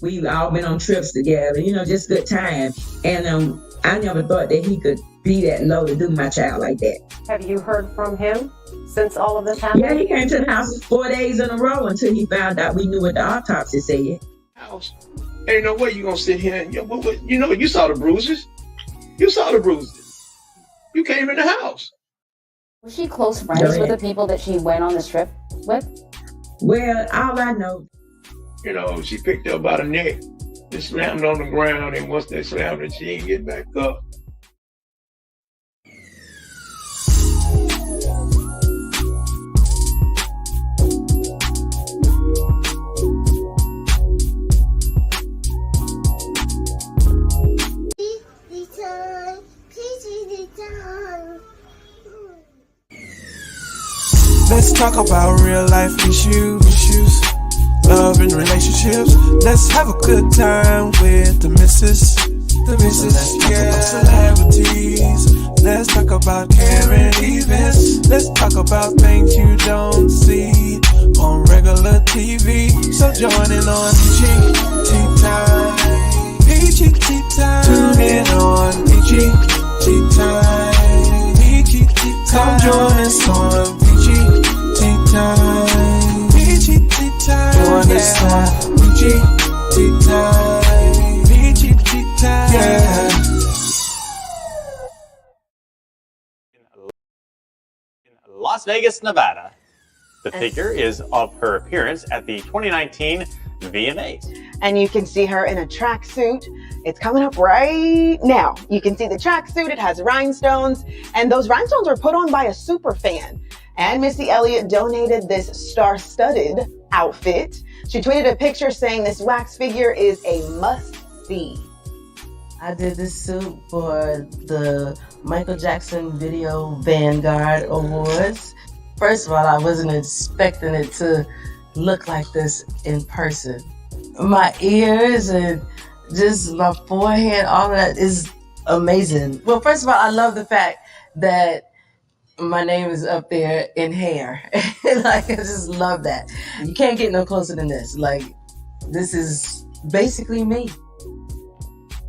We all been on trips together, just good time. And I never thought that he could be that low to do my child like that. Have you heard from him since all of this Yeah, happened? he came to the house 4 days in a row until he found out we knew what the autopsy said. House. Ain't no way you gonna sit here and you saw the bruises. You saw the bruises. You came in the house. Was she close friends with the people that she went on this trip with? Well, all I know, she picked her by the neck and slammed on the ground, and once they slammed her, she didn't get back up. Let's talk about real life issues, love and relationships. Let's have a good time with the missus. Let's talk about celebrities. Let's talk about caring events. Let's talk about things you don't see on regular TV. So join in on PGT Time. PGT Time. Tune in on PGT Time. PGT Time. Come join us on PGT Time. PGT Time. Join us on PGT Time. PGT Time. Yeah. In Las Vegas, Nevada, the figure is of her appearance at the 2019 VMAs. And you can see her in a tracksuit. It's coming up right now. You can see the tracksuit. It has rhinestones, and those rhinestones were put on by a super fan. And Missy Elliott donated this star-studded outfit. She tweeted a picture saying this wax figure is a must-see. I did this suit for the Michael Jackson Video Vanguard Awards. First of all, I wasn't expecting it to look like this in person. My ears and just my forehead, all of that is amazing. Well, first of all, I love the fact that my name is up there in hair. I just love that. You can't get no closer than this. This is basically me.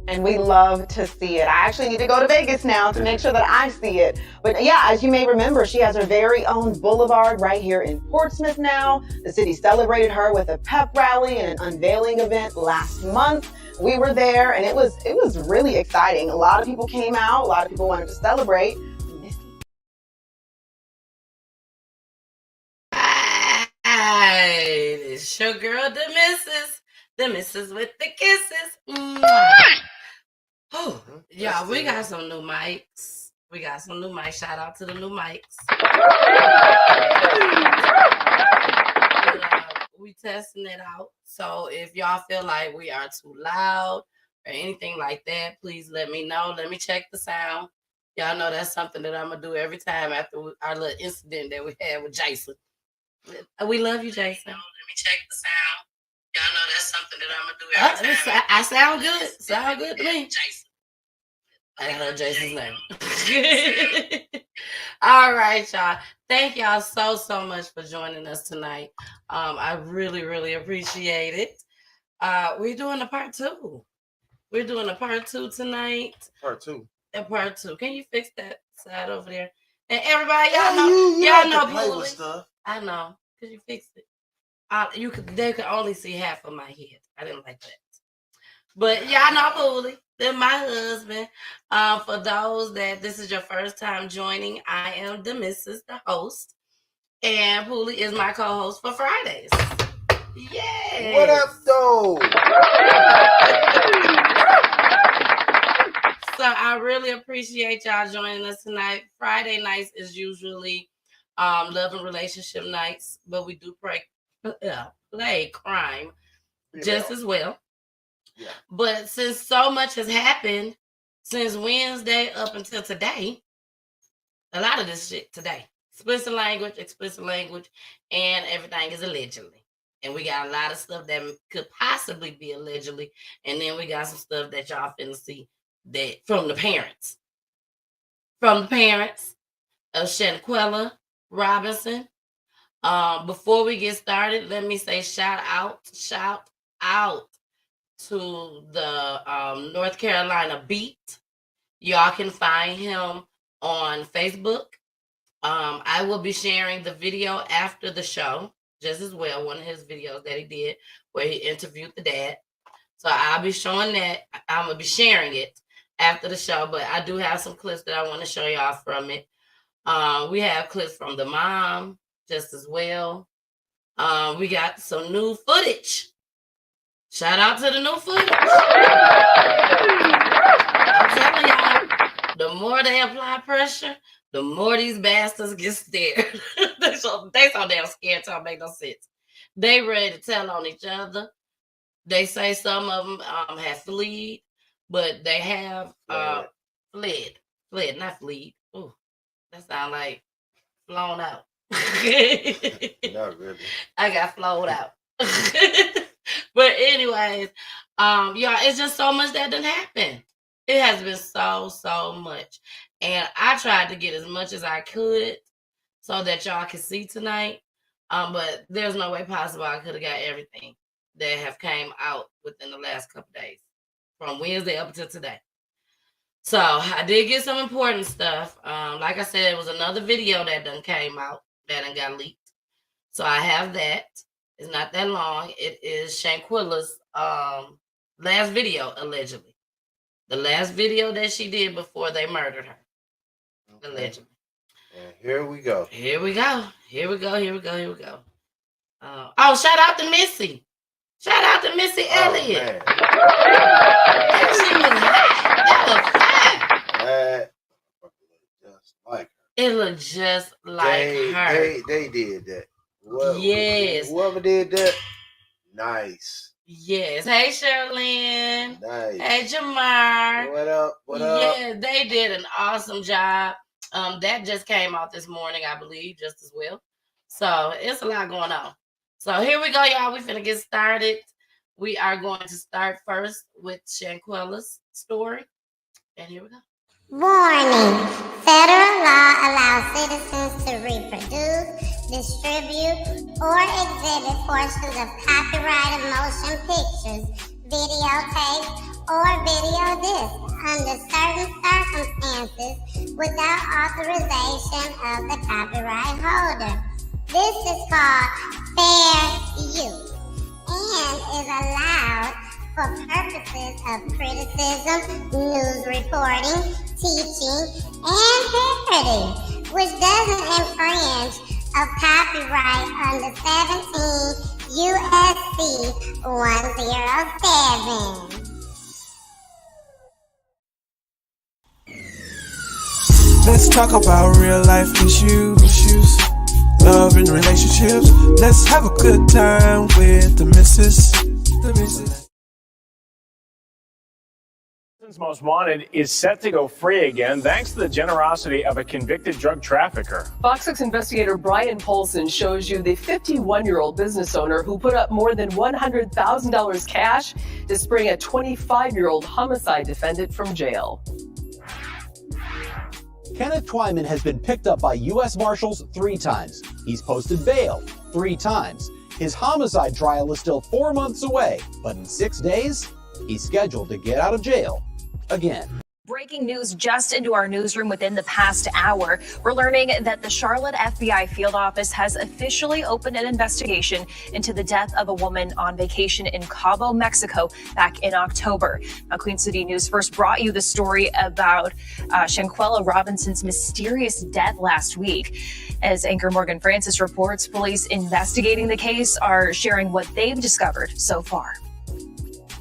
And we love to see it. I actually need to go to Vegas now to make sure that I see it. But yeah, as you may remember, she has her very own boulevard right here in Portsmouth now. The city celebrated her with a pep rally and an unveiling event last month. We were there, and it was really exciting. A lot of people came out. A lot of people wanted to celebrate. Hey, it's your girl, the missus with the kisses. Mwah. Oh, y'all, we got some new mics. Shout out to the new mics. We testing it out. So if y'all feel like we are too loud or anything like that, please let me know. Let me check the sound. Y'all know that's something that I'm going to do every time after our little incident that we had with Jason. We love you, Jason. Let me check the sound. Y'all know that's something that I'm going to do every time. I sound good. Sound good to me. Jason. I heard Jason's name. All right, y'all. Thank y'all so much for joining us tonight. I really, really appreciate it. We're doing a part two. We're doing a part two tonight. Part two. Can you fix that side over there? And everybody, y'all know play with stuff. I know, because you fixed it. They could only see half of my head. I didn't like that. But y'all know Poolie. They're my husband. For those that this is your first time joining, I am the Missus, the host. And Poolie is my co-host for Fridays. Yeah. What up, though? So I really appreciate y'all joining us tonight. Friday nights is usually love and relationship nights, but we do play crime just as well. Yeah. But since so much has happened since Wednesday up until today, a lot of this shit today, explicit language, and everything is allegedly. And we got a lot of stuff that could possibly be allegedly, and then we got some stuff that y'all finna see that from the parents. From the parents of Shanquella Robinson. Before we get started, let me say shout out to the North Carolina Beat. Y'all can find him on Facebook. I will be sharing the video after the show, just as well, one of his videos that he did where he interviewed the dad. So I'll be showing that. I'm going to be sharing it after the show, but I do have some clips that I want to show y'all from it. We have clips from the mom just as well. We got some new footage. Shout out to the new footage. I'm telling y'all, the more they apply pressure, the more these bastards get scared. they so damn scared to don't make no sense. They ready to tell on each other. They say some of them have fled, but they have fled, not fleed. Ooh, that sounds like flown out. Not really. I got flown out. But anyways, y'all, it's just so much that done happened. It has been so much. And I tried to get as much as I could so that y'all can see tonight. But there's no way possible I could have got everything that have came out within the last couple days, from Wednesday up until today. So I did get some important stuff. Like I said, it was another video that done came out that done got leaked. So I have that. It's not that long. It is Shanquella's last video, allegedly. The last video that she did before they murdered her. Okay. Allegedly. And here we go. Here we go. Oh, shout out to Missy. Shout out to Missy Elliott. That she was hot. That was fine. It looked just like her. They did that. Yes. Whoever did that, nice. Yes. Hey, Sherlyn. Nice. Hey, Jamar. What up? Yeah, they did an awesome job. That just came out this morning, I believe, just as well. So it's a lot going on. So here we go, y'all. We finna get started. We are going to start first with Shanquella's story. And here we go. Warning. Federal law allows citizens to reproduce, distribute, or exhibit portions of copyrighted motion pictures, videotapes, or video discs under certain circumstances without authorization of the copyright holder. This is called fair use and is allowed for purposes of criticism, news reporting, teaching, and parody, which doesn't infringe of copyright under 17 U.S.C. 107. Let's talk about real life issues, love and relationships. Let's have a good time with the missus. Most Wanted is set to go free again thanks to the generosity of a convicted drug trafficker. Fox 6 investigator Brian Polson shows you the 51-year-old business owner who put up more than $100,000 cash to spring a 25-year-old homicide defendant from jail. Kenneth Twyman has been picked up by U.S. Marshals 3 times. He's posted bail 3 times. His homicide trial is still 4 months away, but in 6 days, he's scheduled to get out of jail again. Breaking news just into our newsroom within the past hour. We're learning that the Charlotte FBI field office has officially opened an investigation into the death of a woman on vacation in Cabo, Mexico back in October. Now, Queen City News first brought you the story about Shanquella Robinson's mysterious death last week. As anchor Morgan Francis reports, police investigating the case are sharing what they've discovered so far.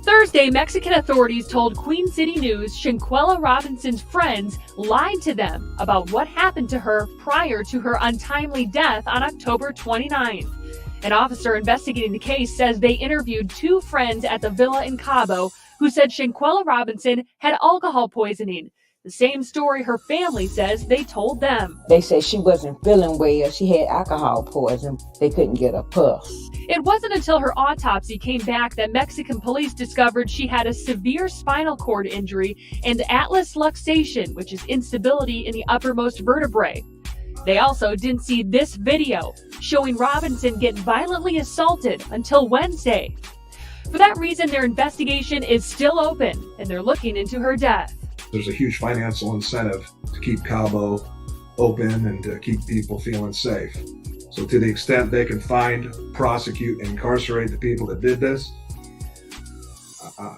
Thursday, Mexican authorities told Queen City News Shanquella Robinson's friends lied to them about what happened to her prior to her untimely death on October 29th. An officer investigating the case says they interviewed 2 friends at the villa in Cabo who said Shanquella Robinson had alcohol poisoning. The same story her family says they told them. They said she wasn't feeling well. She had alcohol poison. They couldn't get a pulse. It wasn't until her autopsy came back that Mexican police discovered she had a severe spinal cord injury and atlas luxation, which is instability in the uppermost vertebrae. They also didn't see this video showing Robinson get violently assaulted until Wednesday. For that reason, their investigation is still open, and they're looking into her death. There's a huge financial incentive to keep Cabo open and to keep people feeling safe. So to the extent they can find, prosecute, and incarcerate the people that did this,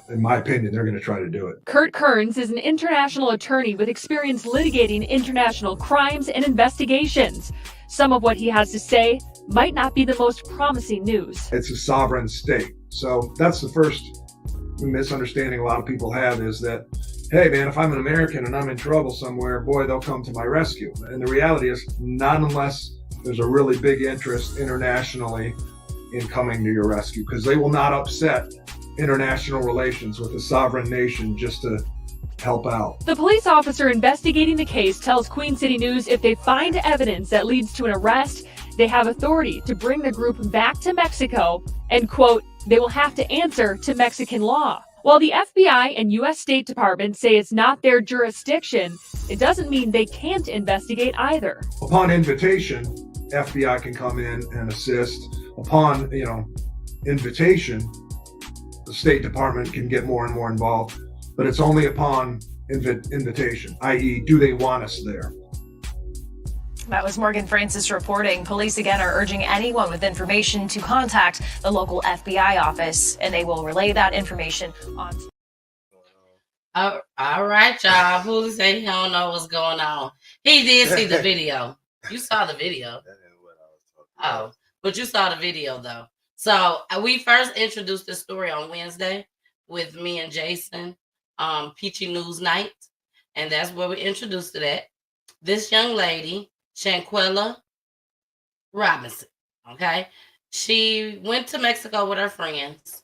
in my opinion, they're going to try to do it. Kurt Kearns is an international attorney with experience litigating international crimes and investigations. Some of what he has to say might not be the most promising news. It's a sovereign state. So that's the first misunderstanding a lot of people have, is that, hey man, if I'm an American and I'm in trouble somewhere, boy, they'll come to my rescue. And the reality is, not unless there's a really big interest internationally in coming to your rescue, because they will not upset international relations with a sovereign nation just to help out. The police officer investigating the case tells Queen City News if they find evidence that leads to an arrest, they have authority to bring the group back to Mexico and, quote, they will have to answer to Mexican law. While the FBI and U.S. State Department say it's not their jurisdiction, it doesn't mean they can't investigate either. Upon invitation, FBI can come in and assist. Upon, invitation, the State Department can get more and more involved, but it's only upon invitation, i.e., do they want us there? That was Morgan Francis reporting. Police again are urging anyone with information to contact the local FBI office, and they will relay that information on. All right, y'all. Who say he don't know what's going on? He did see the video. You saw the video. Oh, but you saw the video though. So we first introduced this story on Wednesday with me and Jason, Peachy News Night, and that's where we introduced it at. This young lady, Shanquella Robinson, okay? She went to Mexico with her friends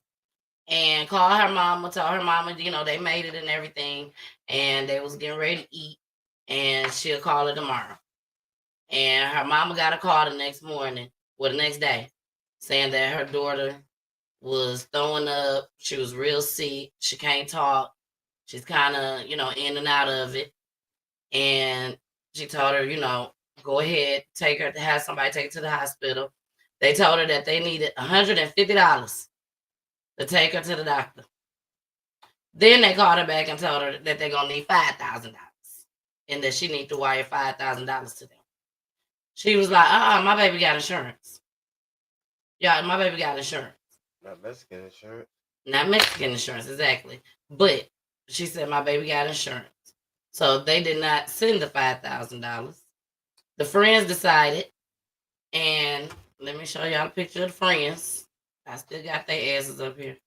and called her mama, told her mama, they made it and everything, and they was getting ready to eat, and she'll call her tomorrow. And her mama got a call the next day, saying that her daughter was throwing up. She was real sick. She can't talk. She's kind of, in and out of it. And she told her, go ahead, have somebody take her to the hospital. They told her that they needed $150 to take her to the doctor. Then they called her back and told her that they're going to need $5,000 and that she needs to wire $5,000 to them. She was like, my baby got insurance. Yeah, my baby got insurance. Not Mexican insurance. Not Mexican insurance, exactly. But she said my baby got insurance. So they did not send the $5,000. The friends decided, and let me show y'all a picture of the friends. I still got their asses up here.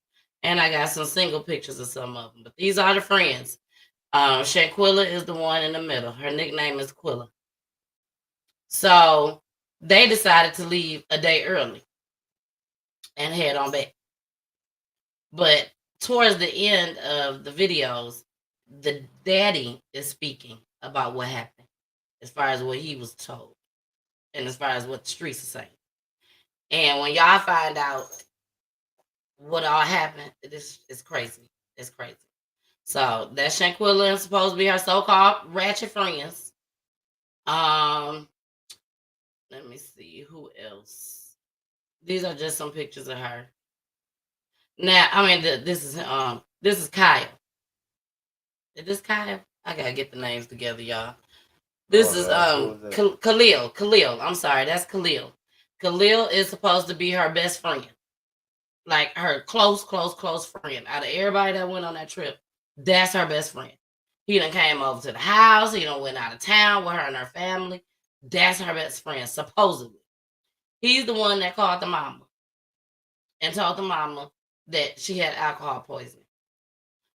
And I got some single pictures of some of them. But these are the friends. Shanquella is the one in the middle. Her nickname is Quilla. So they decided to leave a day early and head on back. But towards the end of the videos, the daddy is speaking about what happened, as far as what he was told, and as far as what the streets are saying. And when y'all find out what all happened, it's crazy. It's crazy. So that's Shanquella, is supposed to be her so-called ratchet friends. Let me see who else. These are just some pictures of her. Now, this is Kyle. Is this Kyle? I gotta get the names together, y'all. This is Khalil. Khalil. I'm sorry, that's Khalil. Khalil is supposed to be her best friend. Like her close friend. Out of everybody that went on that trip, that's her best friend. He done came over to the house. He done went out of town with her and her family. That's her best friend, supposedly. He's the one that called the mama and told the mama that she had alcohol poisoning.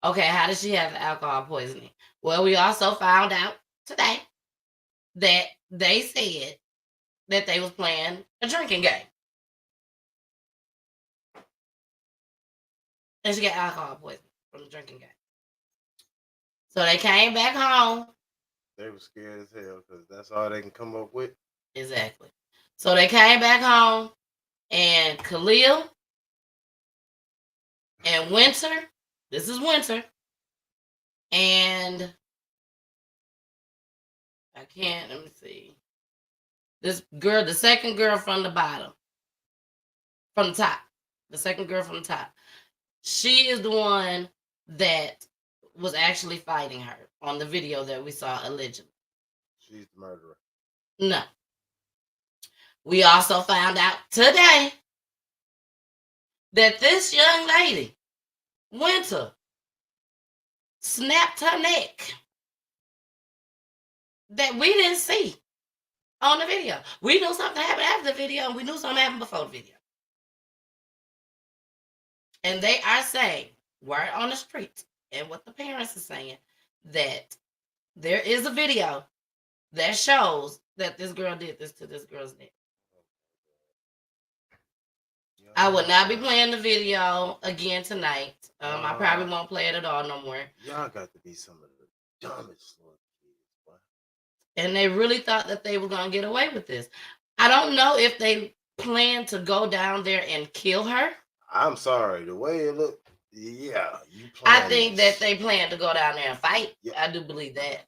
Okay, how did she have the alcohol poisoning? Well, we also found out today that they said that they was playing a drinking game. And she got alcohol poisoning from the drinking game. So they came back home. They were scared as hell because that's all they can come up with. Exactly. So they came back home, and Khalil and Winter, this is Winter, and let me see. This girl, the second girl from the bottom, from the top. The second girl from the top. She is the one that was actually fighting her on the video that we saw allegedly. She's the murderer. No. We also found out today that this young lady, Winter, snapped her neck that we didn't see on the video. We knew something happened after the video, and we knew something happened before the video. And they are saying, word on the street, and what the parents are saying, that there is a video that shows that this girl did this to this girl's neck. I will not be playing the video again tonight. I probably won't play it at all no more. Y'all got to be some of the dumbest little kids, boy. And they really thought that they were going to get away with this. I don't know if they plan to go down there and kill her. I'm sorry, the way it looked, yeah, you I think that they plan to go down there and fight. Yeah. I do believe that.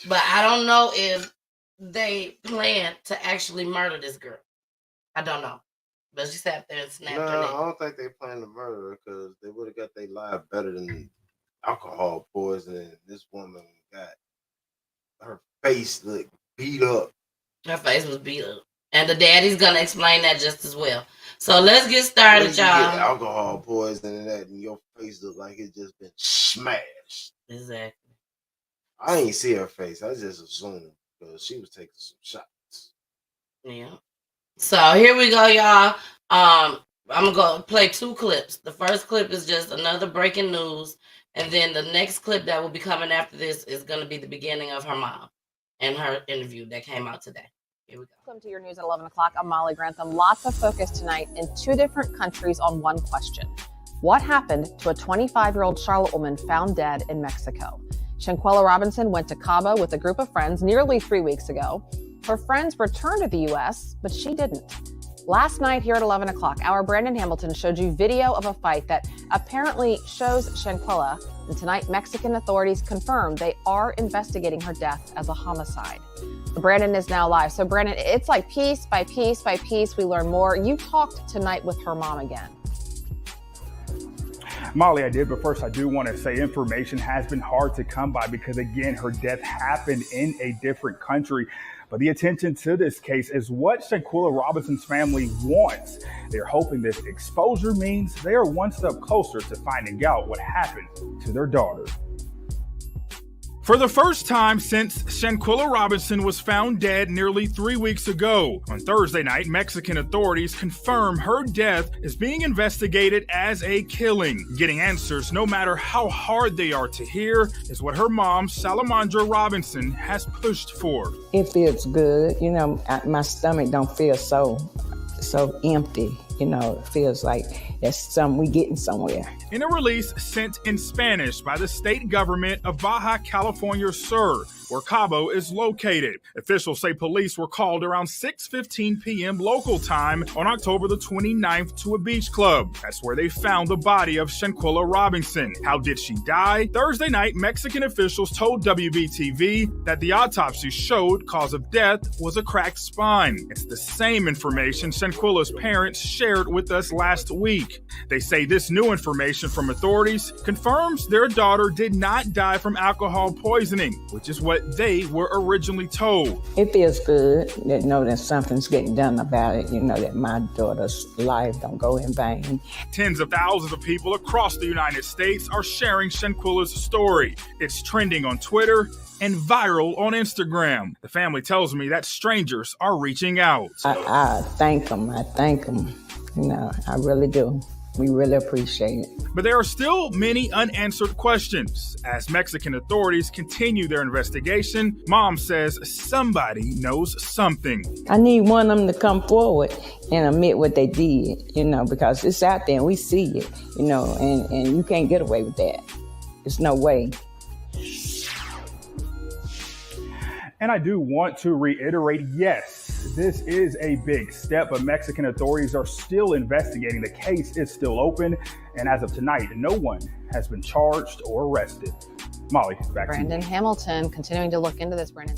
But I don't know if they plan to actually murder this girl. I don't know. But she sat there and snapped her neck. I don't think they plan to murder her because they would have got their life better than alcohol poisoning. This woman got her face looked beat up. Her face was beat up. And the daddy's going to explain that just as well. So let's get started, y'all. Get alcohol poisoning and your face look like it's just been smashed. Exactly. I ain't see her face. I just assumed because she was taking some shots. Yeah. So here we go, y'all. I'm going to play 2 clips. The first clip is just another breaking news. And then the next clip that will be coming after this is going to be the beginning of her mom and her interview that came out today. Here we go. Welcome to your news at 11 o'clock. I'm Molly Grantham. Lots of focus tonight in 2 different countries on one question. What happened to a 25-year-old Charlotte woman found dead in Mexico? Shanquella Robinson went to Cabo with a group of friends nearly 3 weeks ago. Her friends returned to the U.S., but she didn't. Last night here at 11 o'clock, our Brandon Hamilton showed you video of a fight that apparently shows Shanquella. And tonight, Mexican authorities confirmed they are investigating her death as a homicide. Brandon is now live. So Brandon, it's like piece by piece by piece, we learn more. You talked tonight with her mom again. Molly, I did, but first I do want to say information has been hard to come by because, again, her death happened in a different country. But the attention to this case is what Shanquella Robinson's family wants. They're hoping this exposure means they are one step closer to finding out what happened to their daughter. For the first time since Shanquella Robinson was found dead nearly 3 weeks ago, on Thursday night, Mexican authorities confirm her death is being investigated as a killing. Getting answers, no matter how hard they are to hear, is what her mom, Salamandra Robinson, has pushed for. It feels good. You know, my stomach don't feel so empty. You know, it feels like we getting somewhere. In a release sent in Spanish by the state government of Baja California Sur, where Cabo is located, officials say police were called around 6:15 p.m. local time on October the 29th to a beach club. That's where they found the body of Shanquella Robinson. How did she die? Thursday night, Mexican officials told WBTV that the autopsy showed cause of death was a cracked spine. It's the same information Shanquella's parents shared with us last week. They say this new information from authorities confirms their daughter did not die from alcohol poisoning, which is what they were originally told. It feels good to know that something's getting done about it. You know, that my daughter's life don't go in vain. Tens of thousands of people across the United States are sharing Shanquella's story. It's trending on Twitter and viral on Instagram. The family tells me that strangers are reaching out. I thank them. You know, I really do. We really appreciate it. But there are still many unanswered questions. As Mexican authorities continue their investigation, Mom says somebody knows something. I need one of them to come forward and admit what they did, you know, because it's out there and we see it, you know, and you can't get away with that. There's no way. And I do want to reiterate, yes, this is a big step, but Mexican authorities are still investigating. The case is still open, and as of tonight, no one has been charged or arrested. Molly, back to you. Brandon Hamilton continuing to look into this, Brandon.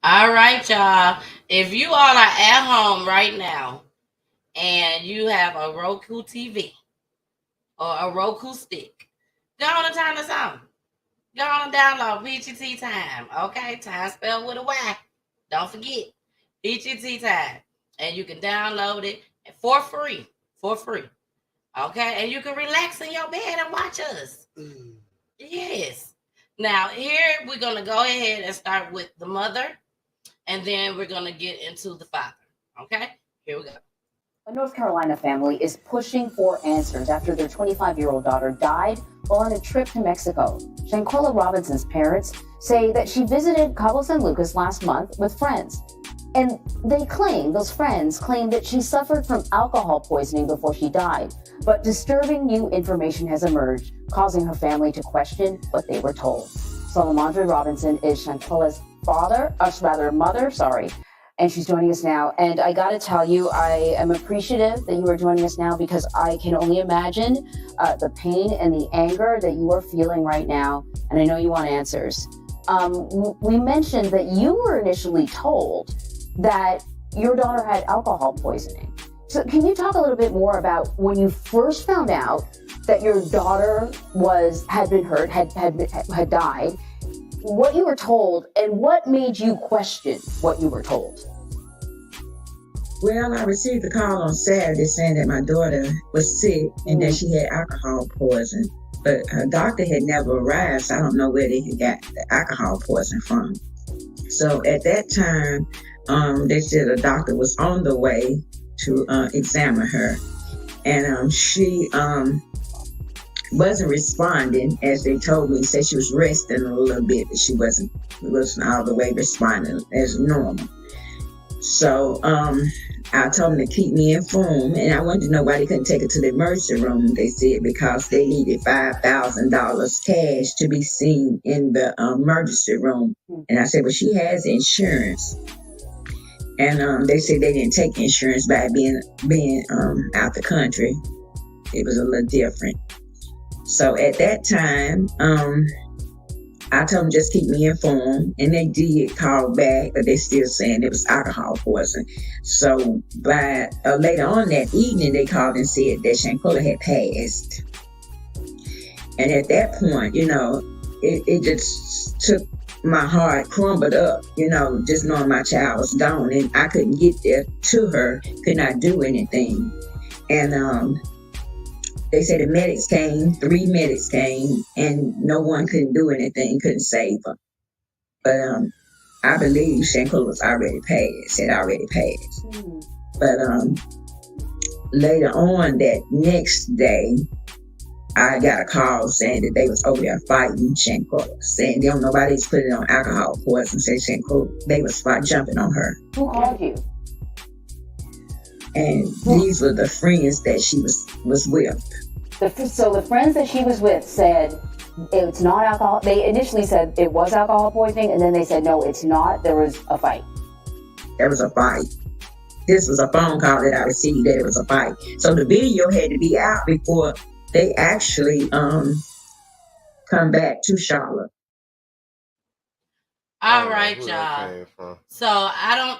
All right, y'all. If you all are at home right now and you have a Roku TV or a Roku stick, go on and turn this on. Go on and download PGT Time. Okay, time spelled with a Y. Don't forget PGT Time, and you can download it for free. Okay, and you can relax in your bed and watch us. Yes. Now here we're gonna go ahead and start with the mother, and then we're gonna get into the father. Okay, here we go. A North Carolina family is pushing for answers after their 25-year-old daughter died while on a trip to Mexico. Shanquella Robinson's parents say that she visited Cabo San Lucas last month with friends. And those friends claim that she suffered from alcohol poisoning before she died. But disturbing new information has emerged, causing her family to question what they were told. Salamandra Robinson is Shanquella's mother, and she's joining us now. And I gotta tell you, I am appreciative that you are joining us now because I can only imagine the pain and the anger that you are feeling right now. And I know you want answers. We mentioned that you were initially told that your daughter had alcohol poisoning. So can you talk a little bit more about when you first found out that your daughter had been hurt, had died, what you were told, and what made you question what you were told? Well, I received a call on Saturday saying that my daughter was sick and that she had alcohol poison. But her doctor had never arrived, so I don't know where they had got the alcohol poison from. So at that time, they said a doctor was on the way to examine her. And she wasn't responding as they told me. Said she was resting a little bit, but she wasn't all the way responding as normal. So I told them to keep me informed, and I wanted to know why they couldn't take her to the emergency room. They said because they needed $5,000 cash to be seen in the emergency room. And I said, well, she has insurance. And they said they didn't take insurance by being out the country. It was a little different. So at that time, I told them just keep me informed, and they did call back, but they still saying it was alcohol poison. So by later on that evening, they called and said that Shanquella had passed. And at that point, it just took my heart, crumbled up, just knowing my child was gone, and I couldn't get there to her, could not do anything. And they said the medics came, 3 medics came, and no one couldn't do anything, couldn't save her. But I believe Shanquella was already passed, had already passed. But later on that next day, I got a call saying that they was over there fighting Shanquella, saying they don't know why they was putting on alcohol poison, saying Shanquella, they was jumping on her. Who called you? And these were the friends that she was with. So the friends that she was with said it's not alcohol. They initially said it was alcohol poisoning, and then they said, no, it's not. There was a fight. There was a fight. This was a phone call that I received that it was a fight. So the video had to be out before they actually come back to Charlotte. All right, y'all. So I don't,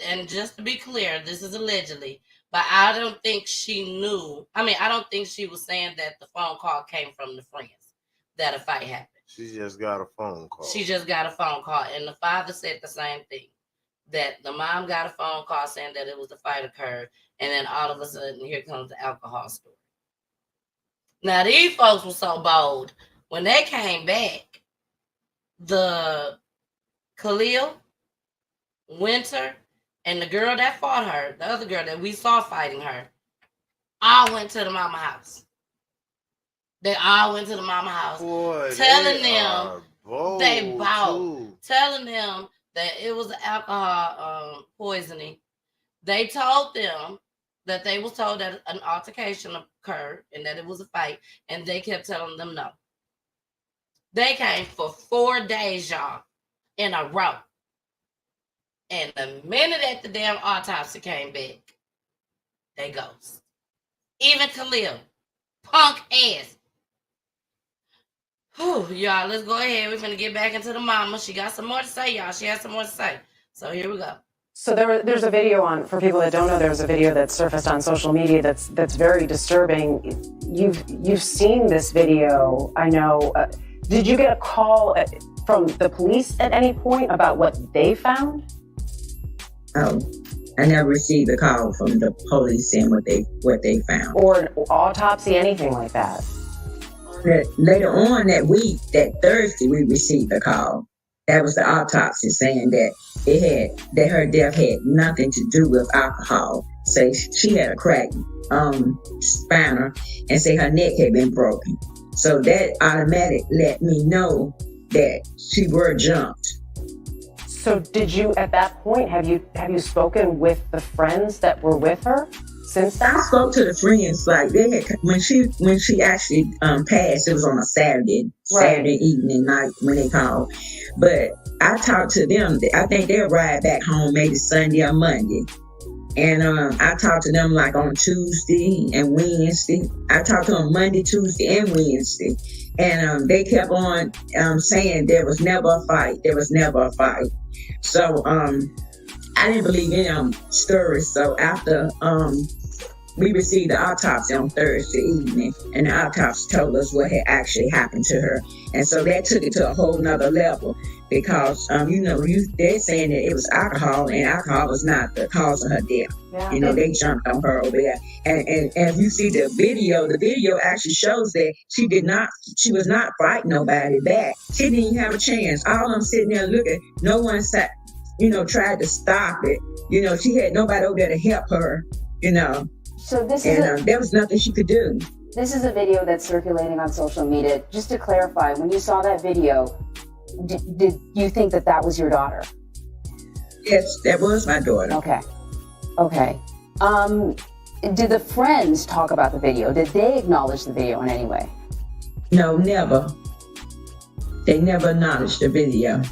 and just to be clear, this is allegedly, but I don't think she knew. I don't think she was saying that the phone call came from the friends, that a fight happened. She just got a phone call. She just got a phone call. And the father said the same thing, that the mom got a phone call saying that it was a fight occurred. And then all of a sudden, here comes the alcohol story. Now, these folks were so bold. When they came back, the Khalil, Winter, and the girl that fought her, the other girl that we saw fighting her, all went to the mama house. They all went to the mama house, telling them they bought, telling them that it was alcohol poisoning. They told them that they was told that an altercation occurred and that it was a fight, and they kept telling them no. They came for 4 days, y'all, in a row. And the minute that the damn autopsy came back, they ghost. Even Khalil, punk ass. Whew, y'all, let's go ahead. We're going to get back into the mama. She got some more to say, y'all. She has some more to say. So here we go. So there's a video on, for people that don't know, there's a video that surfaced on social media that's very disturbing. You've seen this video, I know. Did you get a call from the police at any point about what they found? Oh, I never received a call from the police saying what they found. Or an autopsy, anything like that? Later on that week, that Thursday, we received a call. That was the autopsy saying that her death had nothing to do with alcohol. Say she had a cracked spinal and say her neck had been broken. So that automatic let me know that she were jumped. So did you, at that point, have you spoken with the friends that were with her since then? I spoke to the friends, like they had, when she actually passed, it was on a Saturday evening night when they called. But I talked to them, I think they'll ride back home maybe Sunday or Monday. And I talked to them like on Tuesday and Wednesday. I talked to them Monday, Tuesday, and Wednesday. And they kept on saying there was never a fight. There was never a fight. So I didn't believe in stories. So after we received the autopsy on Thursday evening, and the autopsy told us what had actually happened to her. And so that took it to a whole nother level because, they're saying that it was alcohol, and alcohol was not the cause of her death. Yeah. They jumped on her over there. And if you see the video actually shows that she was not fighting nobody back. She didn't even have a chance. All of them sitting there looking, no one sat, tried to stop it. She had nobody over there to help her, So this there was nothing she could do. This is a video that's circulating on social media. Just to clarify, when you saw that video, did you think that was your daughter? Yes, that was my daughter. Okay. Did the friends talk about the video? Did they acknowledge the video in any way? No, never. They never acknowledged the video.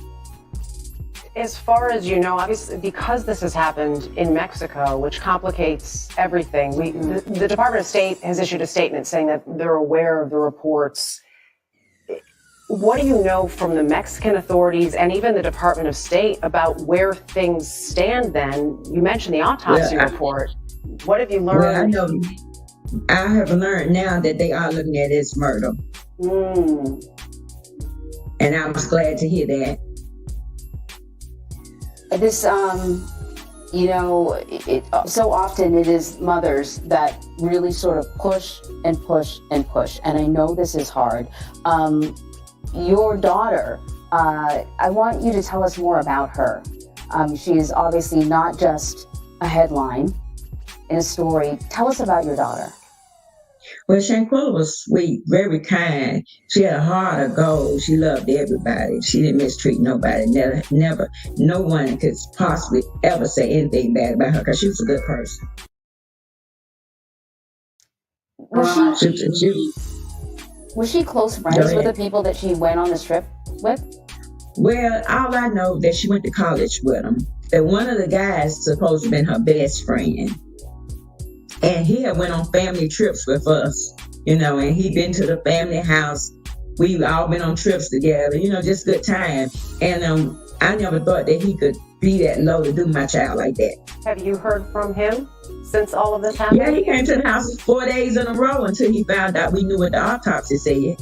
As far as you know, obviously, because this has happened in Mexico, which complicates everything, the Department of State has issued a statement saying that they're aware of the reports. What do you know from the Mexican authorities and even the Department of State about where things stand then? You mentioned the autopsy report. What have you learned? Well, I have learned now that they are looking at it as murder. And I was glad to hear that. This, so often it is mothers that really sort of push and push and push. And I know this is hard. Your daughter, I want you to tell us more about her. She is obviously not just a headline in a story. Tell us about your daughter. Well, Shanquella was sweet, very kind. She had a heart of gold. She loved everybody. She didn't mistreat nobody. Never, no one could possibly ever say anything bad about her because she was a good person. Was she close friends with the people that she went on this trip with? Well, all I know that she went to college with them. That one of the guys supposed to have been her best friend. And he had went on family trips with us, and he'd been to the family house. We've all been on trips together, just good time. And I never thought that he could be that low to do my child like that. Have you heard from him since all of this happened? Yeah, he came to the house 4 days in a row until he found out we knew what the autopsy said.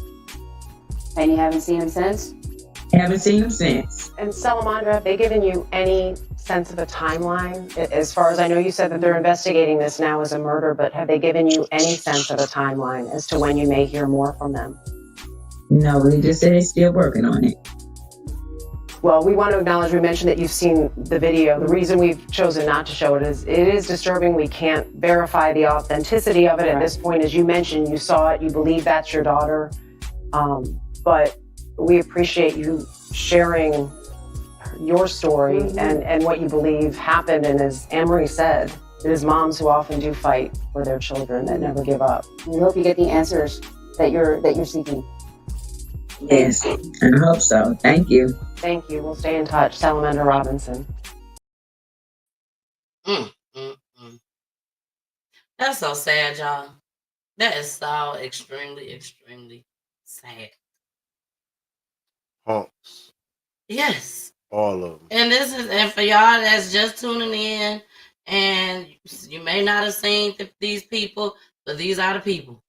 And you haven't seen him since? Haven't seen him since. And Salamandra, have they given you any sense of a timeline? As far as I know, you said that they're investigating this now as a murder, but have they given you any sense of a timeline as to when you may hear more from them? No, they just said they're still working on it. Well, we want to acknowledge, we mentioned that you've seen the video. The reason we've chosen not to show it is it is disturbing. We can't verify the authenticity of it at this point. As you mentioned, you saw it, you believe that's your daughter. But we appreciate you sharing your story and what you believe happened. And as Anne-Marie said, it is moms who often do fight for their children that never give up. We hope you get the answers that you're seeking. Yes, I hope so. Thank you. Thank you. We'll stay in touch. Salamander Robinson. That's so sad, y'all. That is so extremely, extremely sad. Hunks. Yes. All of them. And for y'all that's just tuning in, and you may not have seen these people, but these are the people.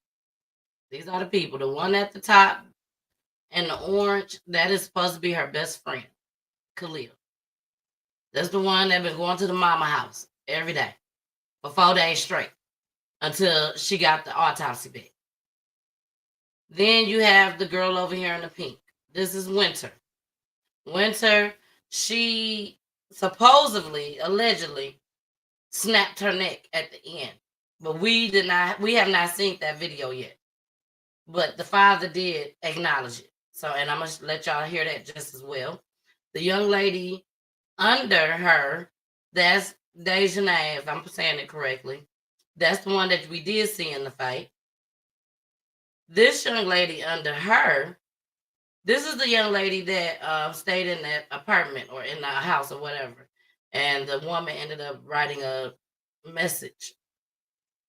These are the people. The one at the top and the orange, that is supposed to be her best friend, Khalil. That's the one that been going to the mama house every day for 4 days straight until she got the autopsy back. Then you have the girl over here in the pink. This is Winter. Winter, she supposedly, allegedly, snapped her neck at the end. But we have not seen that video yet. But the father did acknowledge it. So, and I'm going to let y'all hear that just as well. The young lady under her, that's Dejanay, if I'm saying it correctly. That's the one that we did see in the fight. This young lady under her, this is the young lady that stayed in that apartment or in the house or whatever. And the woman ended up writing a message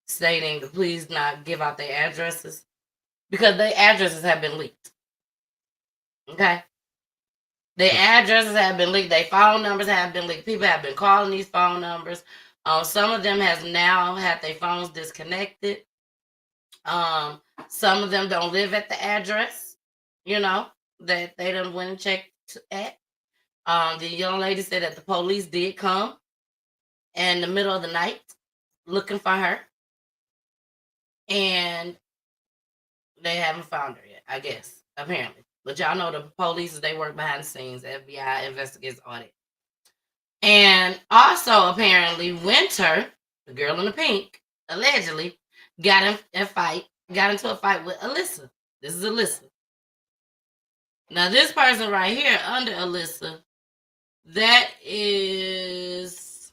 stating to please not give out their addresses because their addresses have been leaked. Okay? Their addresses have been leaked. Their phone numbers have been leaked. People have been calling these phone numbers. Some of them has now had their phones disconnected. Some of them don't live at the address, that they done went and checked at. The young lady said that the police did come in the middle of the night looking for her. And they haven't found her yet, I guess, apparently. But y'all know the police, they work behind the scenes. The FBI investigates all that. And also, apparently, Winter, the girl in the pink, allegedly got into a fight with Alyssa. This is Alyssa. Now, this person right here under Alyssa, that is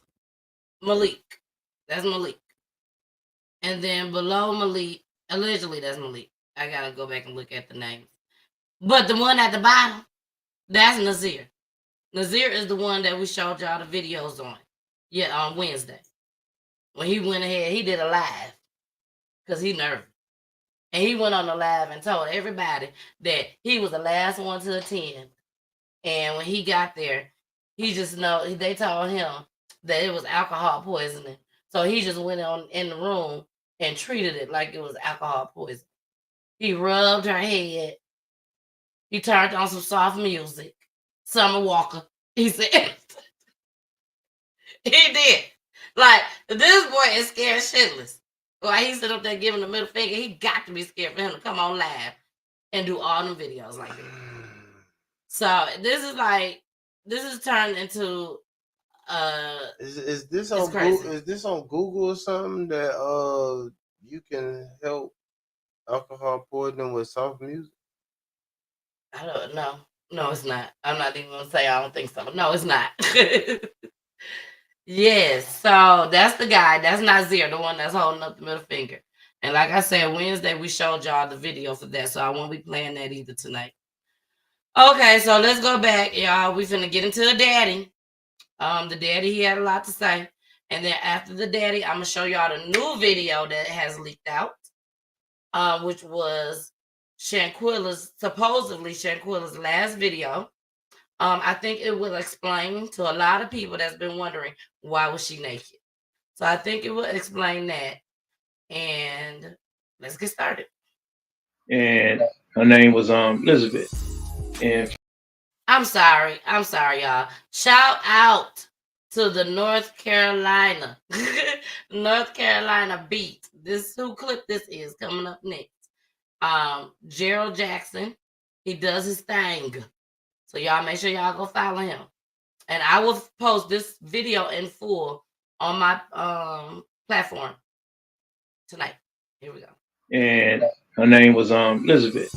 Malik. That's Malik. And then below Malik, allegedly that's Malik. I gotta go back and look at the names. But the one at the bottom, that's Nazir. Nazir is the one that we showed y'all the videos on. Yeah, on Wednesday. When he went ahead, he did a live. Because he nervous. And he went on the live and told everybody that he was the last one to attend. And when he got there, they told him that it was alcohol poisoning. So he just went on in the room and treated it like it was alcohol poisoning. He rubbed her head. He turned on some soft music. Summer Walker. He said, he did. Like, this boy is scared shitless. While he sit up there giving the middle finger, he got to be scared for him to come on live and do all them videos like that. So this is turned into is this on Google, is this on Google or something that you can help alcohol poisoning with soft music? I don't know. No, it's not. I'm not even gonna say I don't think so. No, it's not. Yes, so that's the guy. That's Nazir, the one that's holding up the middle finger. And like I said, Wednesday we showed y'all the video for that, so I won't be playing that either tonight. Okay, so let's go back, y'all. We finna get into the daddy. The daddy, he had a lot to say. And then after the daddy, I'm gonna show y'all the new video that has leaked out, which was supposedly Shanquella's last video. I think it will explain to a lot of people that's been wondering why was she naked. So I think it will explain that. And let's get started. And her name was Elizabeth. And I'm sorry, y'all. Shout out to the North Carolina beat. This who clip this is coming up next. Gerald Jackson, he does his thing. So y'all make sure y'all go follow him. And I will post this video in full on my platform tonight. Here we go. And her name was Elizabeth.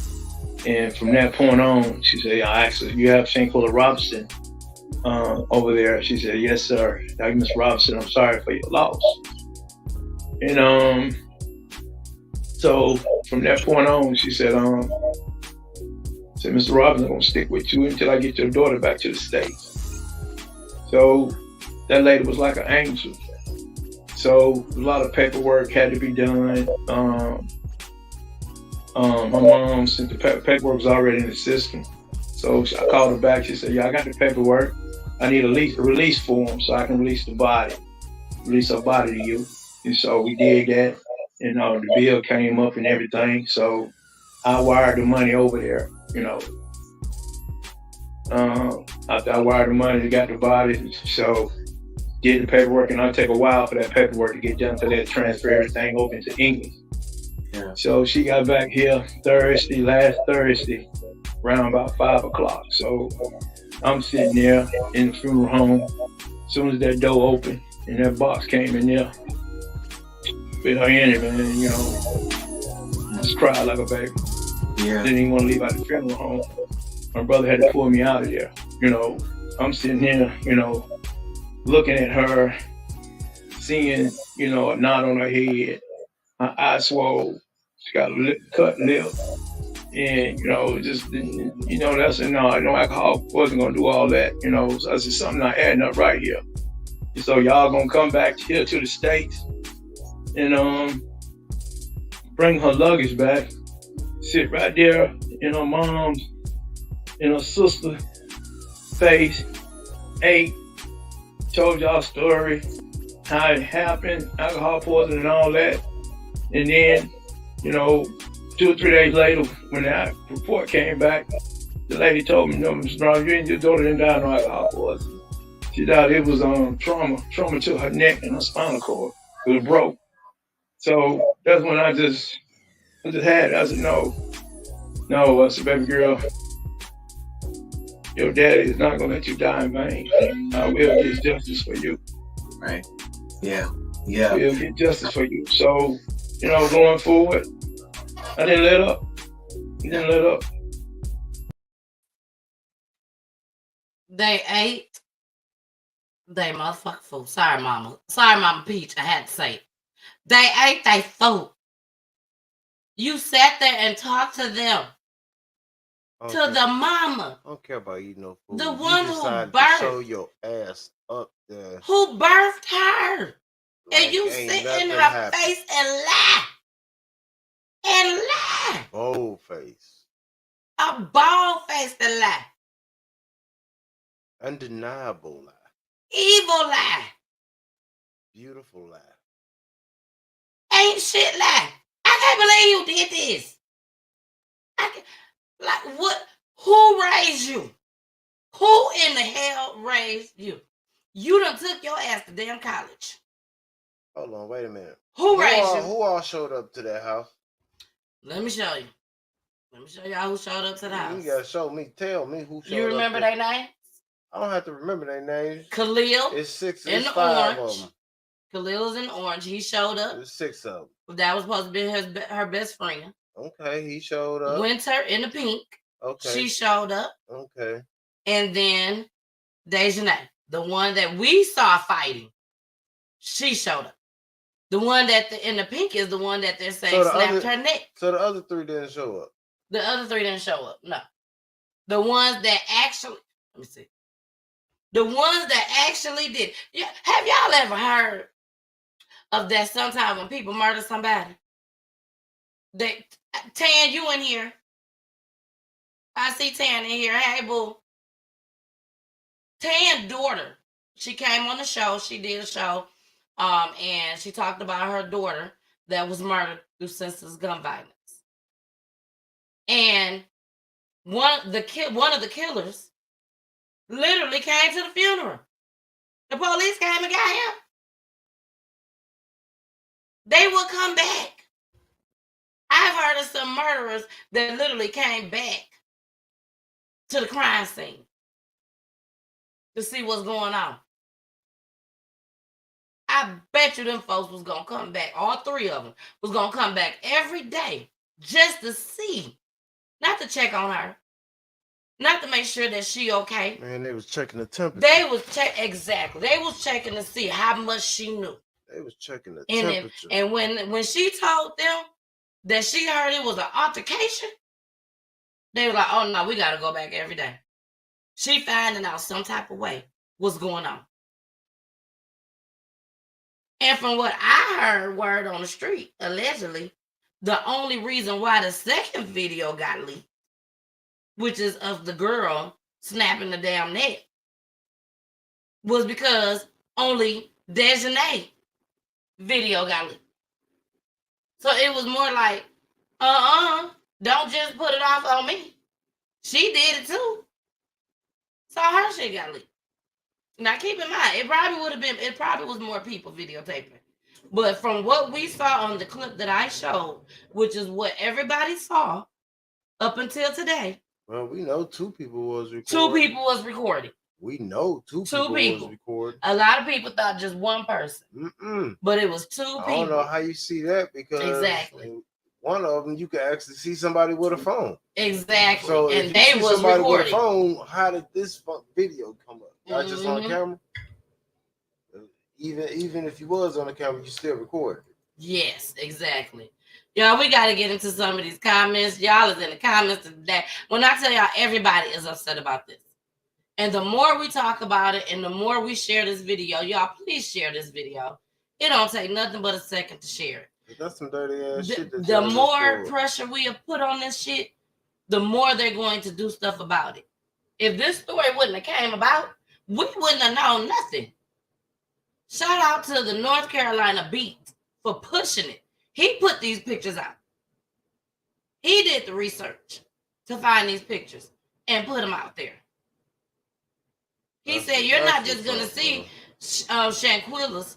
And from that point on, she said, I asked her, you have Shanquella Robinson over there? She said, yes, sir. Dr. Miss Robinson, I'm sorry for your loss. And so from that point on, she said, Mr. Robinson, I'm going to stick with you until I get your daughter back to the States. So that lady was like an angel. So a lot of paperwork had to be done. My mom, since the paperwork was already in the system, so I called her back. She said, yeah, I got the paperwork. I need a release form so I can release her body to you. And so we did that, and the bill came up and everything. So I wired the money over there, After I wired the money, they got the body. So did the paperwork, and it'll take a while for that paperwork to get done because they had to transfer everything over into English. Yeah. So she got back here last Thursday, around about 5 o'clock. So I'm sitting there in the funeral home. As soon as that door opened and that box came in there, with her in it, man, just cried like a baby. Yeah. Didn't even want to leave out the funeral home. My brother had to pull me out of there. I'm sitting here, looking at her, seeing, a knot on her head, her eye swole, she got a cut lip. And, that's no alcohol wasn't gonna do all that, So I said, something not adding up right here. And so y'all gonna come back here to the States and bring her luggage back, sit right there in her mom's, in her sister's face, ate, told y'all story, how it happened, alcohol poisoning and all that. And then, 2 or 3 days later, when that report came back, the lady told me, no, Mr. Brown, your daughter didn't die of no alcohol poisoning. She died, it was trauma to her neck and her spinal cord. It was broke. So that's when I just had it. I said, no, I said, baby girl, your daddy is not gonna let you die in vain. I will get justice for you. Right. Yeah. I will get justice for you. So, going forward, I didn't let up. They ate. They motherfucking food. Sorry, Mama. Sorry, Mama Peach. I had to say it. They ate their food. You sat there and talked to them. To the mama. I don't care about eating no food. The one who decided birthed. to show your ass up there. Who birthed her. Like, and you ain't sit in nothing her happened. face and lie. And lie. Bold face. A bald face to lie. Undeniable lie. Evil lie. Beautiful lie. Ain't shit lie. I can't believe you did this. Like what? Who raised you? Who in the hell raised you? You done took your ass to damn college. Hold on, wait a minute. Who raised you? Who all showed up to that house? Let me show you. Let me show y'all who showed up to the house. You gotta show me, tell me who showed up. You remember their names? I don't have to remember their names. Khalil. It's six. In It's the 5 orange. of them. Khalil's in orange. He showed up. There's 6 of them. That was supposed to be her best friend. Okay, he showed up. Winter in the pink. Okay. She showed up. Okay. And then Dejanay, the one that we saw fighting, she showed up. The one that in the pink is the one that they're saying snapped her neck. So the other 3 didn't show up. The other 3 didn't show up. No. The ones that actually, let me see. The ones that actually did. Yeah, have y'all ever heard of that sometimes when people murder somebody? Tan, you in here. I see Tan in here. Hey, boo. Tan's daughter, she came on the show. She did a show. And she talked about her daughter that was murdered through senseless gun violence. And one of the killers literally came to the funeral. The police came and got him. They will come back. I've heard of some murderers that literally came back to the crime scene to see what's going on. I bet you them folks was going to come back. All 3 of them was going to come back every day just to see. Not to check on her. Not to make sure that she okay. Man, they was checking the temperature. They was exactly. They was checking to see how much she knew. They was checking the temperature. And when she told them that she heard it was an altercation, they were like, oh no, we got to go back every day. She finding out some type of way what's going on. And from what I heard, word on the street, allegedly, the only reason why the second video got leaked, which is of the girl snapping the damn neck, was because only Dejanay video got leaked. So it was more like, don't just put it off on me. She did it too. So her shit got leaked. Now keep in mind, it probably was more people videotaping. But from what we saw on the clip that I showed, which is what everybody saw up until today. Well, we know 2 people was recording. 2 people was recording. We know 2 people was recording. A lot of people thought just one person. But it was 2 people. I don't know how you see that because exactly. One of them, you can actually see somebody with a phone. Exactly. So and if they you see was somebody recording. with a phone, how did this video come up? Not just on camera? Even if you was on the camera, you still record. Yes, exactly. Y'all, we got to get into some of these comments. Y'all is in the comments today. When I tell y'all, everybody is upset about this. And the more we talk about it and the more we share this video, y'all, please share this video. It don't take nothing but a second to share it. That's some dirty ass shit. The more pressure we have put on this shit, the more they're going to do stuff about it. If this story wouldn't have came about, we wouldn't have known nothing. Shout out to the North Carolina Beat for pushing it. He put these pictures out. He did the research to find these pictures and put them out there. He said, you're not just going to see Shanquella.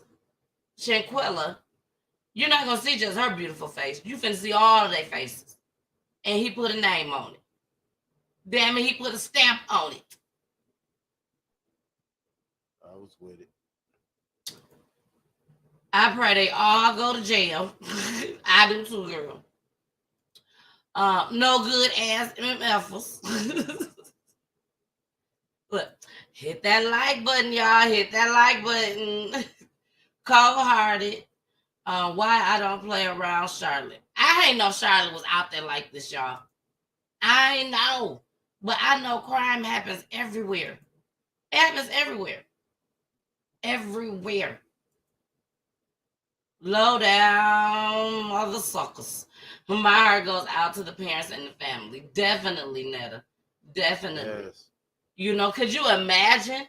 You're not going to see just her beautiful face. You finna see all of their faces. And he put a name on it. Damn it, he put a stamp on it. I was with it. I pray they all go to jail. I do too, girl. No good ass MFers. But hit that like button, y'all. Hit that like button. Cold-hearted. Why I don't play around Charlotte. I ain't know Charlotte was out there like this, y'all. I ain't know. But I know crime happens everywhere. It happens everywhere. Everywhere. Low down mother suckers. My heart goes out to the parents and the family. Definitely, Netta. Definitely. Yes. You know, could you imagine?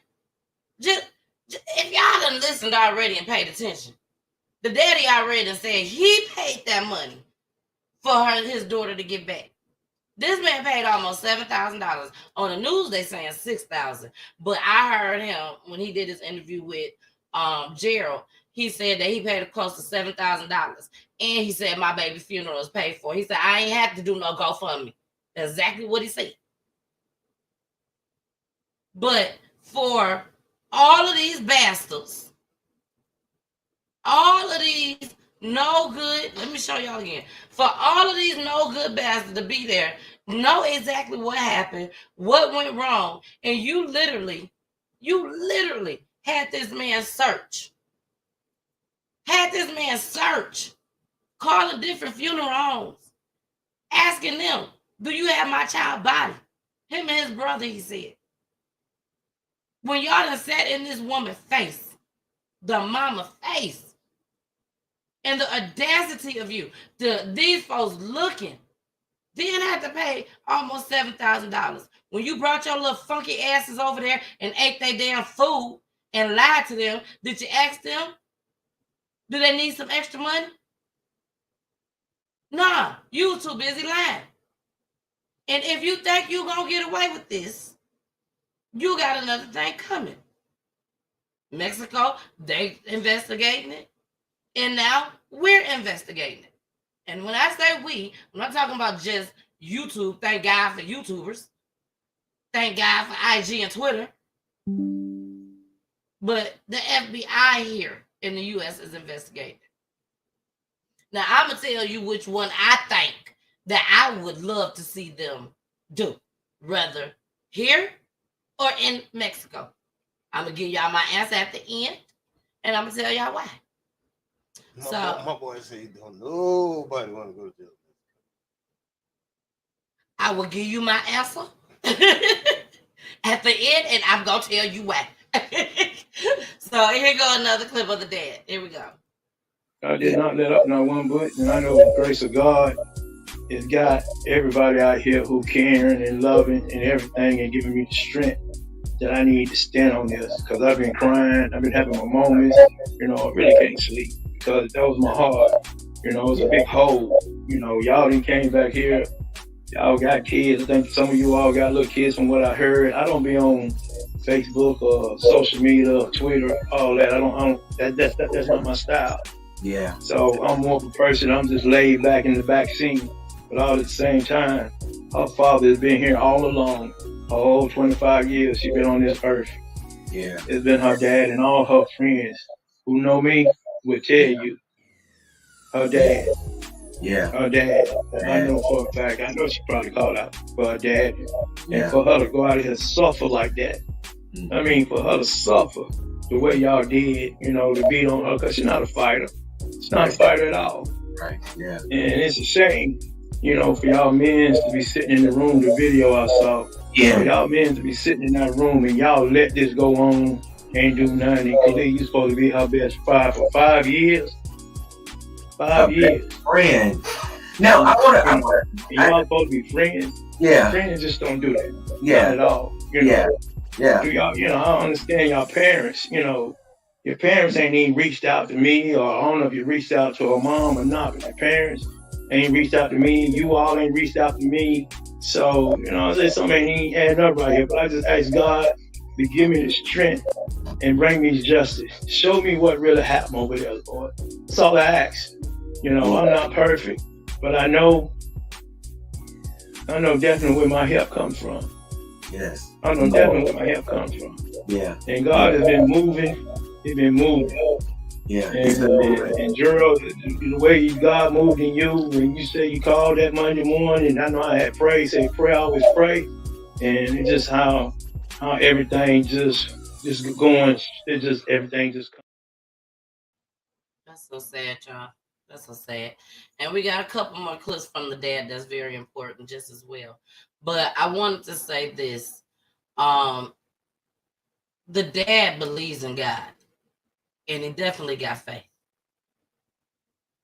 Just if y'all done listened already and paid attention, the daddy already done said he paid that money for his daughter to get back. This man paid almost $7,000. On the news, they saying $6,000. But I heard him when he did his interview with Gerald. He said that he paid close to $7,000. And he said my baby funeral is paid for. He said, I ain't have to do no GoFundMe. That's exactly what he said. But for all of these bastards, all of these no good, let me show y'all again. For all of these no good bastards to be there, know exactly what happened, what went wrong, and you literally had this man search. Calling different funeral homes, asking them, do you have my child's body? Him and his brother, he said. When y'all done sat in this woman's face, the mama face, and the audacity of you, these folks looking, then have to pay almost $7,000. When you brought your little funky asses over there and ate their damn food and lied to them, did you ask them? Do they need some extra money? Nah, you too busy lying. And if you think you're going to get away with this, you got another thing coming. Mexico, they investigating it. And now we're investigating it. And when I say we, I'm not talking about just YouTube. Thank God for YouTubers. Thank God for IG and Twitter. But the FBI here in the U.S. is investigating. Now, I'm going to tell you which one I think that I would love to see them do. Rather here or in Mexico. I'm going to give y'all my answer at the end. And I'm going to tell y'all why. My boy said nobody want to go to jail. I will give you my answer at the end, and I'm going to tell you why. So here go another clip of the dad. Here we go. I did not let up not one bit, and I know the grace of God has got everybody out here who caring and loving and everything and giving me the strength that I need to stand on this because I've been crying. I've been having my moments. You know, I really can't sleep because that was my heart. You know, it was a big hole. You know, y'all done came back here. Y'all got kids. I think some of you all got little kids from what I heard. I don't be on Facebook or social media or Twitter, all that. That's not my style. Yeah. So I'm more of a person, I'm just laid back in the back seat. But all at the same time, her father has been here all along. Her whole 25 years she's been on this earth. Yeah. It's been her dad and all her friends who know me will tell you. Her dad. Yeah. Her dad. I know for a fact. I know she probably called out for her dad. Yeah. And for her to go out here and suffer like that. I mean, for her to suffer the way y'all did, you know, to beat on her, because she's not a fighter. She's not a fighter at all. Right. Yeah. And it's a shame, you know, for y'all men to be sitting in the room, the video I saw. Yeah. For y'all men to be sitting in that room and y'all let this go on, ain't do nothing. Khalid, you supposed to be her best friend for 5 years. 5 years. Friend. Now, y'all supposed to be friends. Yeah. Friends just don't do that. Yeah. Not at all. You know? Yeah. Yeah. Do y'all, you know, I don't understand y'all parents, you know, your parents ain't even reached out to me, or I don't know if you reached out to a mom or not, but your parents ain't reached out to me. You all ain't reached out to me. So, you know, I say something ain't adding up right here, but I just ask God to give me the strength and bring me justice. Show me what really happened over there, Lord. That's all I ask. You know, I'm not perfect, but I know definitely where my help comes from. Yes. I know definitely where my help comes from. Yeah. And God has been moving. He's been moving. Yeah. And Gerald, the way God moved in you, when you say you called that Monday morning, I know I had prayed, say pray, always pray. And it's just how everything just going, it's just everything just comes. That's so sad, y'all. That's so sad. And we got a couple more clips from the dad that's very important just as well. But I wanted to say this. The dad believes in God. And he definitely got faith.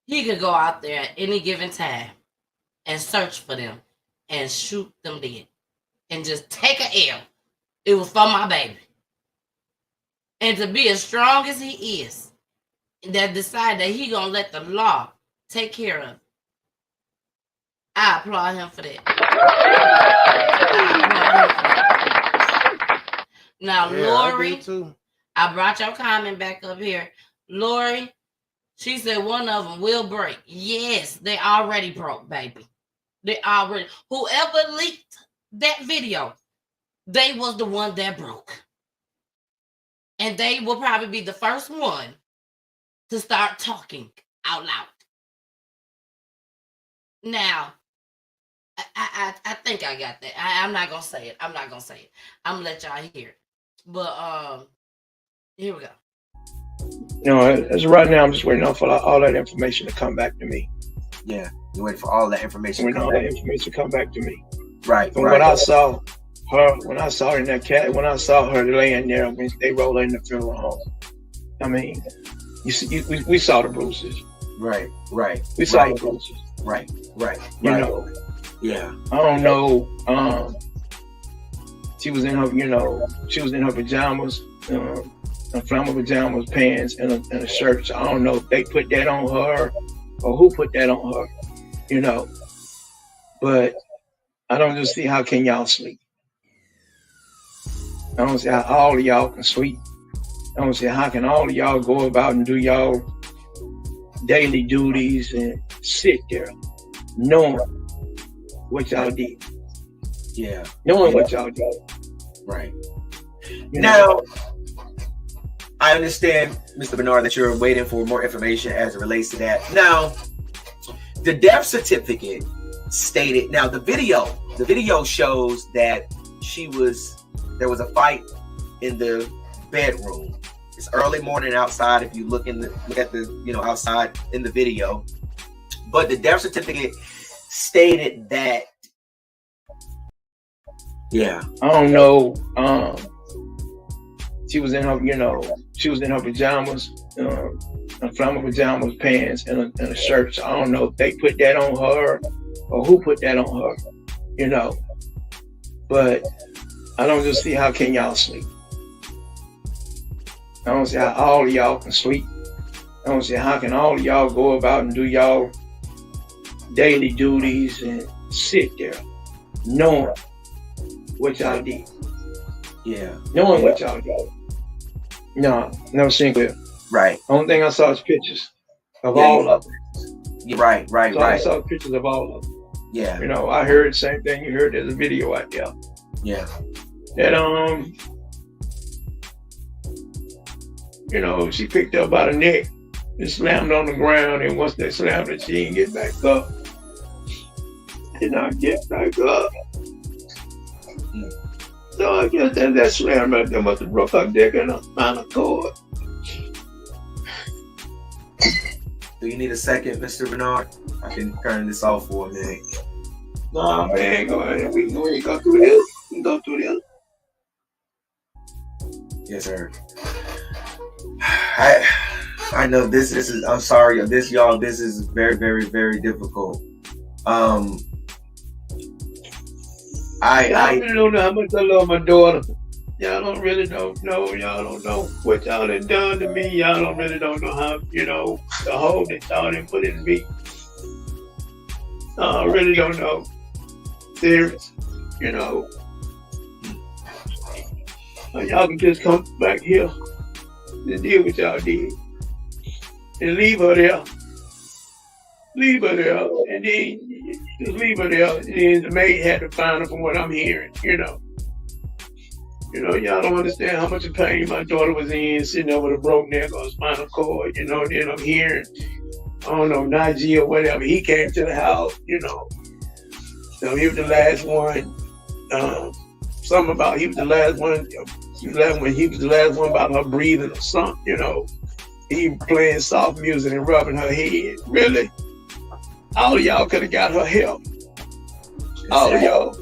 He could go out there at any given time and search for them and shoot them dead. And just take a L. It was for my baby. And to be as strong as he is, that decide that he gonna let the law take care of it. I applaud him for that. Now, Lori, I brought your comment back up here. Lori, she said one of them will break. Yes, they already broke, baby. They already. Whoever leaked that video, they was the one that broke. And they will probably be the first one to start talking out loud. Now, I think I got that. I'm not gonna say it. I'm gonna let y'all hear it. But here we go. You know, as of right now, I'm just waiting on for all that information to come back to me. Yeah, you're waiting for all that information to come back to me. Right. From what I saw her, when I saw her in that cat, when I saw her laying there when they rolled her in the funeral home, I mean, you see, we saw the bruises. Right. We saw the bruises. Right. You know. Yeah. I don't know. She was in her pajamas, flannel pajamas, pants, and a shirt. So I don't know if they put that on her or who put that on her, you know. But I don't just see how can y'all sleep. I don't see how all of y'all can sleep. I don't see how can all of y'all go about and do y'all daily duties and sit there knowing what y'all did. Yeah. Knowing what y'all did. Right. Now, I understand, Mr. Bernard, that you're waiting for more information as it relates to that. Now, the death certificate stated, now the video shows that there was a fight in the bedroom. It's early morning outside if you look at the outside in the video. But the death certificate stated that I don't know. She was in her pajamas, flannel pajamas, pants, and a shirt. So I don't know if they put that on her or who put that on her, you know. But I don't just see how can y'all sleep. I don't see how all of y'all can sleep. I don't see how can all of y'all go about and do y'all daily duties and sit there knowing what y'all did. Yeah. Knowing what y'all did. No, never seen it. Right. Only thing I saw is pictures of all of them. Right. So I saw pictures of all of them. Yeah. You know, I heard the same thing you heard. There's a video out there. Yeah. That you know, she picked up by the neck and slammed on the ground, and once they slammed it, she didn't get back up. Did not get back up. So I guess that slam right there must have broke her dick and her spinal cord. Do you need a second, Mr. Bernard? I can turn this off for a minute. Nah, man, go ahead. We can go through this. We can go through this. Yes, sir. I know this is. I'm sorry, this y'all. This is very, very, very difficult. I really don't know how much I love my daughter. Y'all don't really don't know. Y'all don't know what y'all done done to me. Y'all don't really don't know how, you know, the hole that y'all done put in me. I really don't know. Serious, you know. Y'all can just come back here and deal with y'all did. And leave her there. Leave her there. And then just leave her there. And then the maid had to find her from what I'm hearing, you know. You know, y'all don't understand how much of pain my daughter was in, sitting there with a broke neck or a spinal cord, you know. Then I'm hearing, I don't know, Najee or whatever, he came to the house, you know. So he was the last one. Something about he was the last one. He was the last one about her breathing or something, you know. He playing soft music and rubbing her head. Really? All of y'all could have got her help. All of y'all.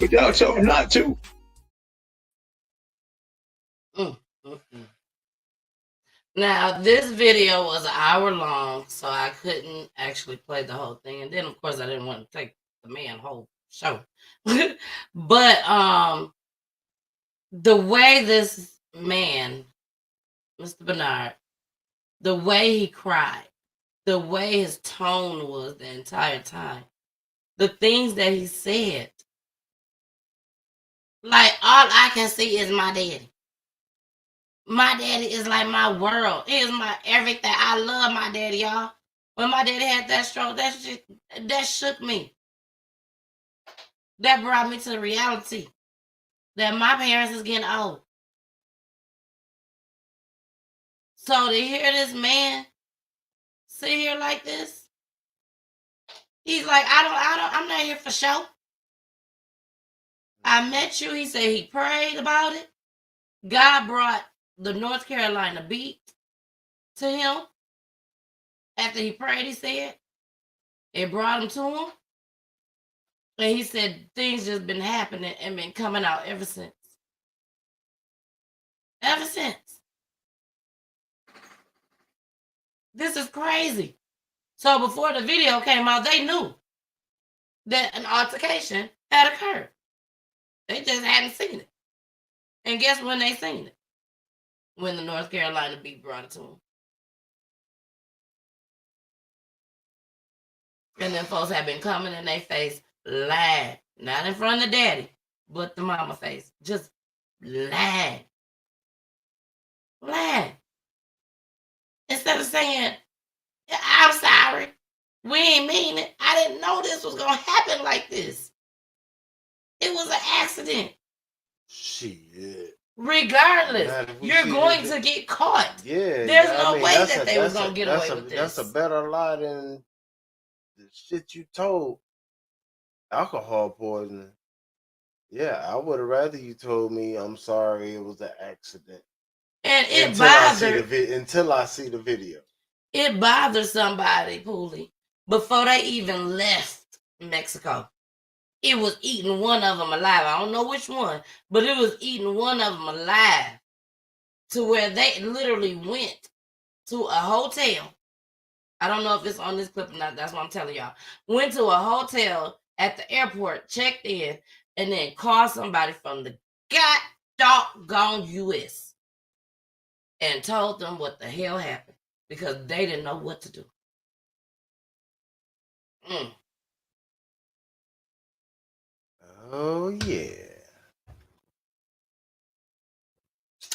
But y'all chose not to. Now, this video was an hour long, so I couldn't actually play the whole thing. And then, of course, I didn't want to take the man whole show. But the way this man, Mr. Bernard, the way he cried, the way his tone was the entire time, the things that he said, like, all I can see is my daddy. My daddy is like my world. He is my everything. I love my daddy, y'all. When my daddy had that stroke, that shook me. That brought me to the reality that my parents is getting old. So to hear this man sit here like this, he's like, I'm not here for show. I met you. He said he prayed about it. God brought the North Carolina beat to him. After he prayed, he said, it brought him to him. And he said things just been happening and been coming out ever since. Ever since. This is crazy. So before the video came out, they knew that an altercation had occurred. They just hadn't seen it. And guess when they seen it? When the North Carolina beat brought it to them. And then folks have been coming in their face, lying. Not in front of daddy, but the mama face. Just lying. Lying. Instead of saying, I'm sorry, we ain't mean it. I didn't know this was going to happen like this. It was an accident. Shit. Regardless, you're going to get caught. Yeah. There's no way that they was going to get away with this. That's a better lie than the shit you told. Alcohol poisoning. Yeah, I would have rather you told me I'm sorry it was an accident. And it bothered until I see the video. It bothered somebody, Poolie, before they even left Mexico. It was eating one of them alive. I don't know which one, but it was eating one of them alive to where they literally went to a hotel. I don't know if it's on this clip or not. That's what I'm telling y'all. Went to a hotel at the airport, checked in, and then called somebody from the God doggone U.S. and told them what the hell happened because they didn't know what to do. Oh, yeah.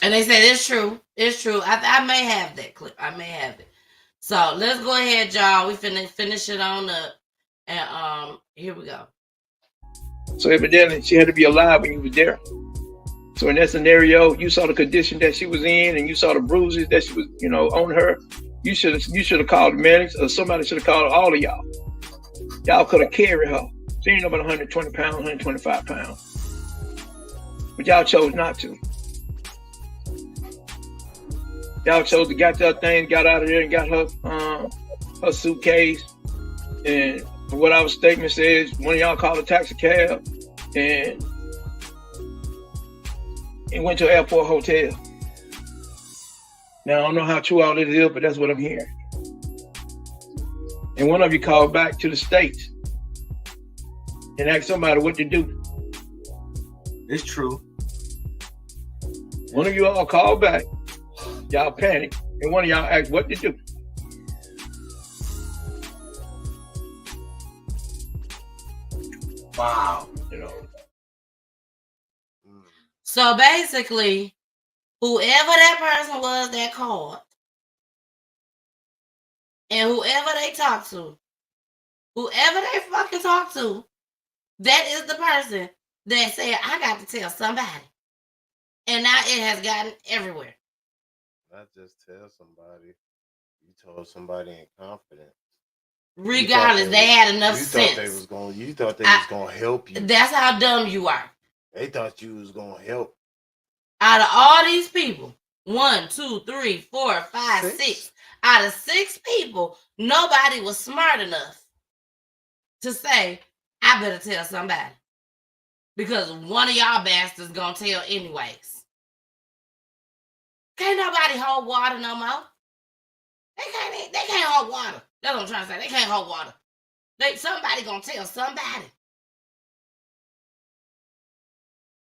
And they said it's true. It's true. I may have that clip. I may have it. So let's go ahead, y'all. We finish it on up. And here we go. So evidently she had to be alive when you were there. So in that scenario, you saw the condition that she was in and you saw the bruises that she was, on her. You should have called the medics, or somebody should have called all of y'all. Y'all could have carried her. She ain't about 120 pounds, 125 pounds. But y'all chose not to. Y'all chose to get that thing, got out of there and got her suitcase. And what our statement says, one of y'all called a taxi cab and went to an airport hotel. Now, I don't know how true all this is, but that's what I'm hearing. And one of you called back to the States and asked somebody what to do. It's true. One of you all called back, y'all panicked, and one of y'all asked what to do. Wow. So basically, whoever that person was that called, and whoever they talked to, whoever they fucking talked to, that is the person that said, I got to tell somebody. And now it has gotten everywhere. Not just tell somebody. You told somebody in confidence. Regardless, they had enough sense. You thought they was gonna help you. That's how dumb you are. They thought you was gonna help. Out of all these people, 1, 2, 3, 4, 5, 6. Out of 6 people, nobody was smart enough to say, I better tell somebody. Because one of y'all bastards gonna tell anyways. Can't nobody hold water no more. They can't hold water. That's what I'm trying to say. They can't hold water. Somebody gonna tell somebody.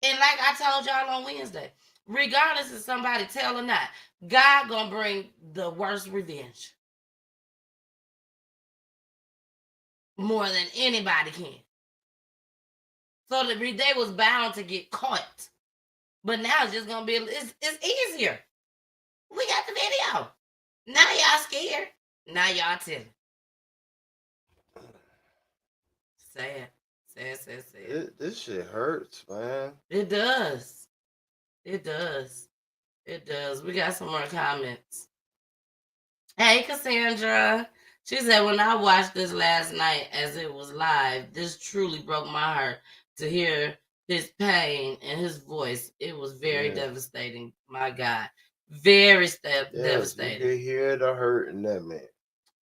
And like I told y'all on Wednesday, regardless if somebody tell or not, God gonna bring the worst revenge. More than anybody can. So they was bound to get caught. But now it's just gonna be, it's easier. We got the video. Now y'all scared. Now y'all telling. Sad. This shit hurts, man. It does. It does. It does. We got some more comments. Hey, Cassandra. She said, when I watched this last night as it was live, this truly broke my heart to hear his pain and his voice. It was very devastating. My God. Very devastating. You can hear the hurt in that man.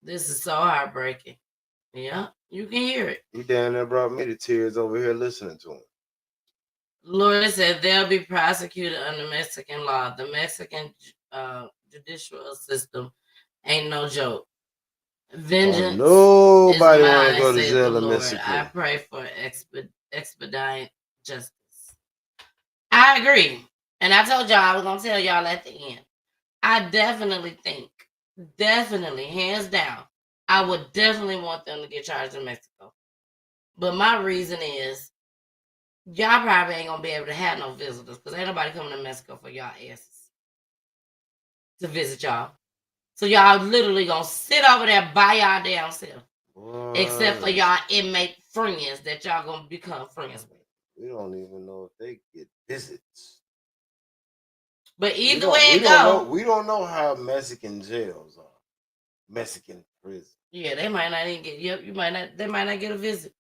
This is so heartbreaking. Yeah, you can hear it. He down there brought me to tears over here listening to him. Lord said they'll be prosecuted under Mexican law. The Mexican judicial system ain't no joke. Vengeance. Nobody want to is go to mine, said jail the in Lord. Mexico. I pray for expedite justice. I agree. And I told y'all I was going to tell y'all at the end. I definitely think, hands down, I would definitely want them to get charged in Mexico. But my reason is, y'all probably ain't going to be able to have no visitors because ain't nobody coming to Mexico for y'all asses to visit y'all. So y'all literally going to sit over there by y'all damn self. Except for y'all inmate friends that y'all going to become friends with. We don't even know if they get visits. But either way it go. We don't know how Mexican jails are. Mexican prison. Yeah, they might not even get, they might not get a visit.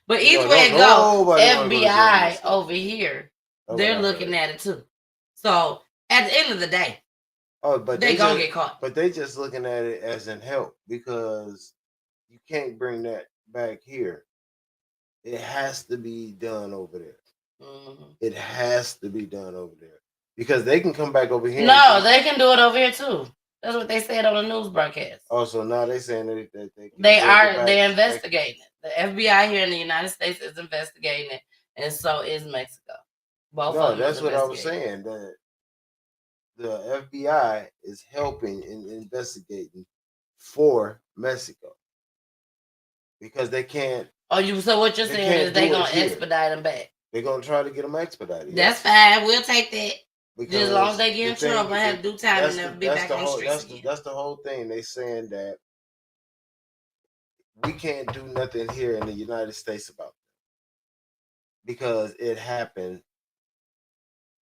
But either way it go, FBI over here, they're looking at it too. So at the end of the day, they gonna get caught. But they just looking at it as in help because you can't bring that back here. It has to be done over there. Mm-hmm. It has to be done over there because they can come back over here. No, they can do it over here too. That's what they said on the news broadcast. Oh, so now they saying that they're investigating it. The FBI here in the United States is investigating it, and so is Mexico. Both No, of them that's was what I was investigating. saying. That the FBI is helping in investigating for Mexico because they can't. So what you're They saying is can't they do it gonna here. expedite them back. They're gonna try to get them expedited. That's yes. fine. We'll take that. Just as long as they get in trouble and have to do time and never be back on the streets again. That's the whole thing. They saying that we can't do nothing here in the United States about it because it happened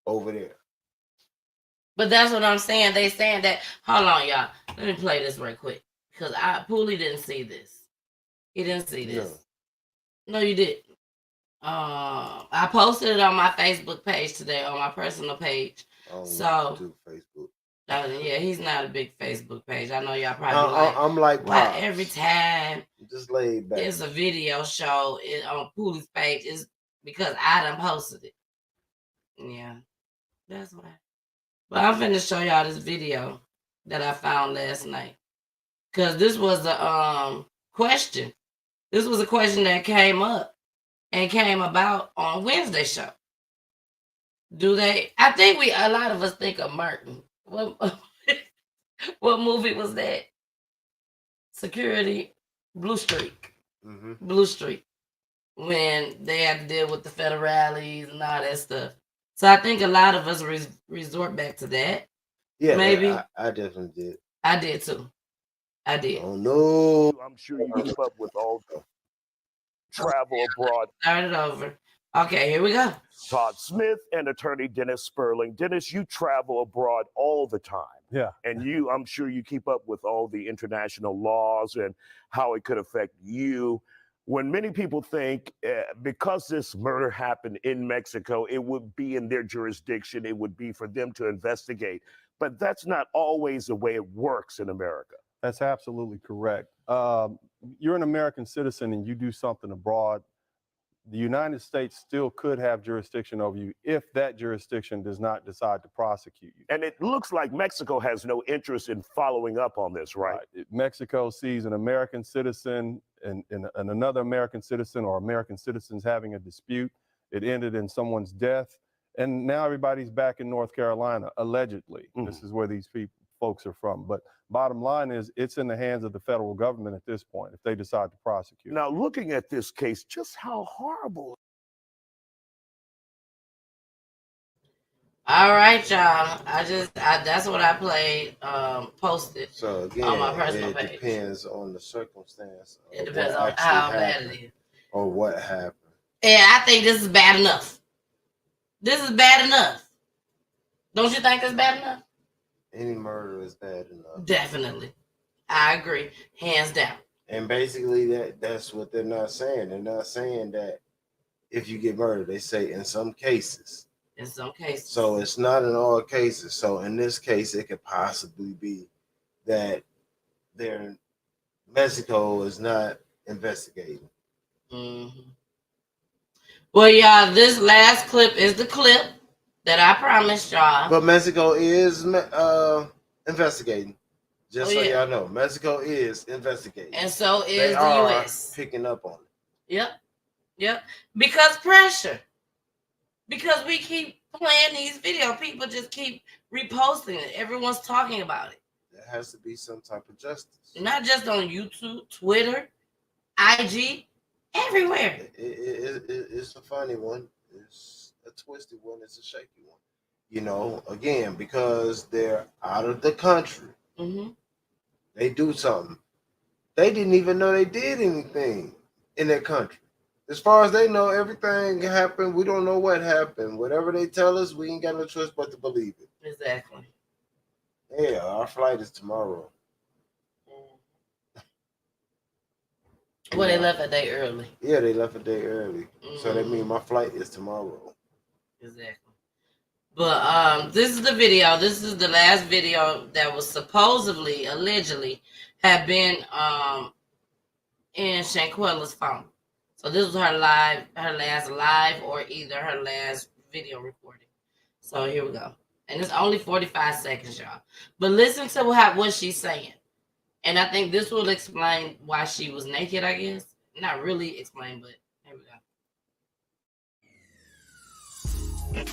over there. But that's what I'm saying. They saying that. Hold on, y'all. Let me play this right quick because Pooley didn't see this. He didn't see this. No, you didn't. I posted it on my Facebook page today, on my personal page. So do Facebook. Yeah, he's not a big Facebook page. I know y'all probably I'm like, why every time just laid back. there's a video show on Pooley's page is because I done posted it. Yeah, that's why. But I'm finna show y'all this video that I found last night. Cause this was a question. This was a question that came up and came about on Wednesday show. I think a lot of us think of Martin. What movie was that? Security, Blue Streak. Mm-hmm. Blue Streak. When they had to deal with the federales and all that stuff. So I think a lot of us resort back to that. Yeah, maybe. I definitely did. I did too. I did. Oh no! I'm sure you keep up with all the travel abroad. Start it over. Okay, here we go. Todd Smith and attorney Dennis Sperling. Dennis, you travel abroad all the time. Yeah. And I'm sure you keep up with all the international laws and how it could affect you. When many people think because this murder happened in Mexico, it would be in their jurisdiction, it would be for them to investigate. But that's not always the way it works in America. That's absolutely correct. You're an American citizen and you do something abroad, the United States still could have jurisdiction over you if that jurisdiction does not decide to prosecute you. And it looks like Mexico has no interest in following up on this, right? Mexico sees an American citizen and another American citizen or American citizens having a dispute. It ended in someone's death. And now everybody's back in North Carolina, allegedly. This is where these folks are from. But bottom line is it's in the hands of the federal government at this point if they decide to prosecute. Now, looking at this case, just how horrible. All right, y'all. That's what I played, posted So again, on my personal page. It depends on the circumstance. It depends on how bad it is. Or what happened. Yeah, I think this is bad enough. This is bad enough. Don't you think it's bad enough? Any murder is bad enough. Definitely. I agree. Hands down. And basically that's what they're not saying. They're not saying that if you get murdered, they say in some cases. In some cases. So it's not in all cases. So in this case, it could possibly be that Mexico is not investigating. Mm-hmm. Well, y'all, this last clip is the clip that I promised y'all. But Mexico is investigating. Just so yeah. y'all know, Mexico is investigating. And so is they the are U.S. picking up on it. Yep. Because pressure. Because we keep playing these videos. People just keep reposting it. Everyone's talking about it. There has to be some type of justice. Not just on YouTube, Twitter, IG, everywhere. It's a funny one. It's a twisted one. It's a shaky one. You know, again, because they're out of the country. Mm-hmm. They do something. They didn't even know they did anything in their country. As far as they know, everything happened. We don't know what happened. Whatever they tell us, we ain't got no choice but to believe it. Exactly. Yeah, our flight is tomorrow. Well, they left a day early. Yeah, they left a day early. So that means my flight is tomorrow. Exactly. But this is the video. This is the last video that was supposedly, allegedly, have been in Shanquella's phone. So this was her last live, or either her last video recording. So here we go. And it's only 45 seconds, y'all. But listen to what she's saying. And I think this will explain why she was naked, I guess. Not really explain, but here we go.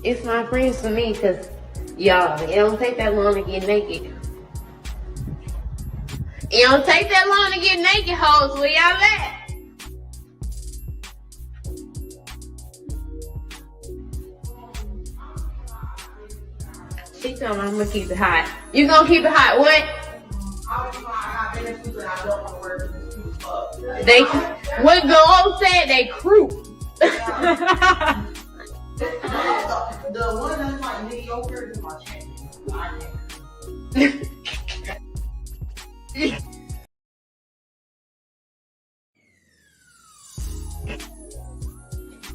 It's my friends for me, because, y'all, it don't take that long to get naked. It don't take that long to get naked, hoes. Where y'all at? She told me I'm gonna keep it hot. You gonna keep it hot? What? They, what the old said, they croup. The one that's like mediocre is my champion.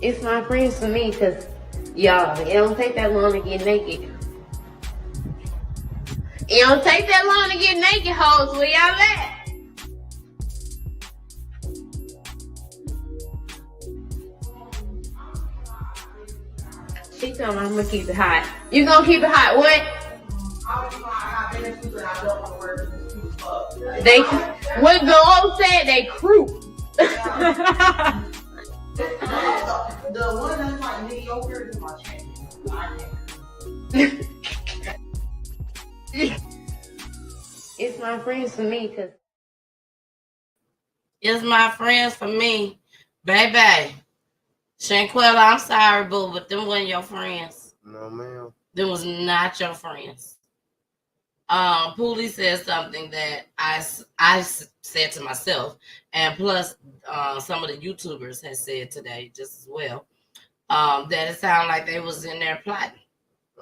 It's my friends for me, because, y'all, it don't take that long to get naked. It don't take that long to get naked, hoes. Where y'all at? She told me I'm gonna keep it hot. You gonna keep it hot? What? They, what the old said, they croup. The one that's like mediocre is my champion. It's my friends for me, because It's my friends for me. Baby. Shanquella, I'm sorry, boo, but them wasn't your friends. No, ma'am. Them was not your friends. Poolie said something that I said to myself, and plus some of the YouTubers had said today just as well, that it sounded like they was in there plotting.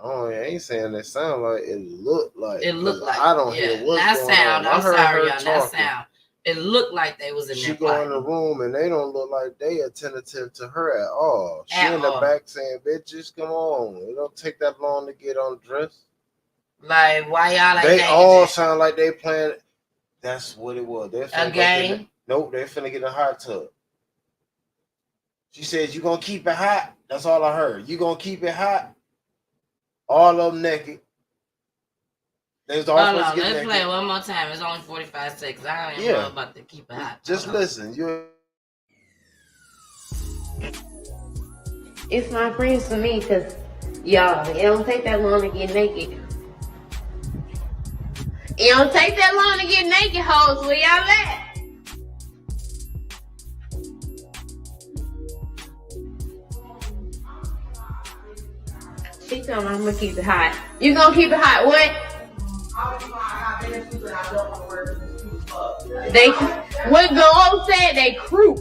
Oh, I ain't saying it sound like it looked like. It looked like, I don't hear what's that going sound. on. I'm sorry, y'all. Talking. That sound. It looked like they was in She there go plotting. in the room and they don't look like they attentive to her at all. She At in the all. back saying, "Bitches, come on! It don't take that long to get undressed." Like, why y'all like They that? all sound like they playing. That's what it was. They're A game? Nope, they finna get in a hot tub. She says, "You gonna keep it hot?" That's all I heard. You gonna keep it hot? All of them naked. They was all Hold supposed on, to get let's naked. play it one more time. It's only 45 seconds. I don't even Yeah. know about to keep it hot. Just listen. You. it's my friends for me, because, y'all, it don't take that long to get naked. It don't take that long to get naked, hoes. Where y'all at? She told me I'm gonna keep it hot. You gonna keep it hot? What? They, what the old said, they croup.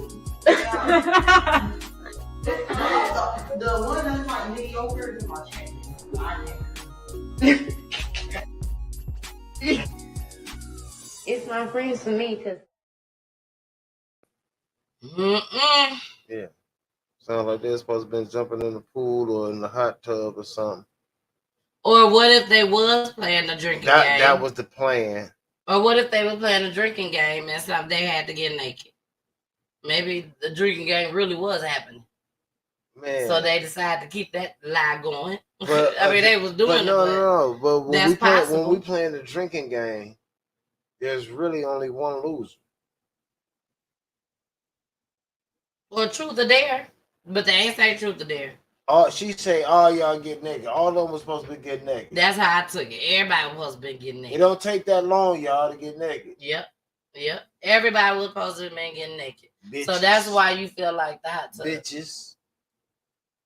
The one that's like mediocre is my champion. It's my friends for me, because Yeah. Sound like they're supposed to be jumping in the pool or in the hot tub or something. Or what if they was playing the drinking game? That was the plan. Or what if they was playing a drinking game and something they had to get naked? Maybe the drinking game really was happening. Man. So they decided to keep that lie going. But, I mean, they was doing no, it. But no. But when that's possible. when we playing the drinking game, there's really only one loser. Well, truth or dare, but they ain't say truth or dare. She say, "All y'all get naked." All of them was supposed to be getting naked. That's how I took it. Everybody was been getting naked. It don't take that long, y'all, to get naked. Yep. Everybody was supposed to be getting naked. Bitches. So that's why you feel like the hot tub. Bitches.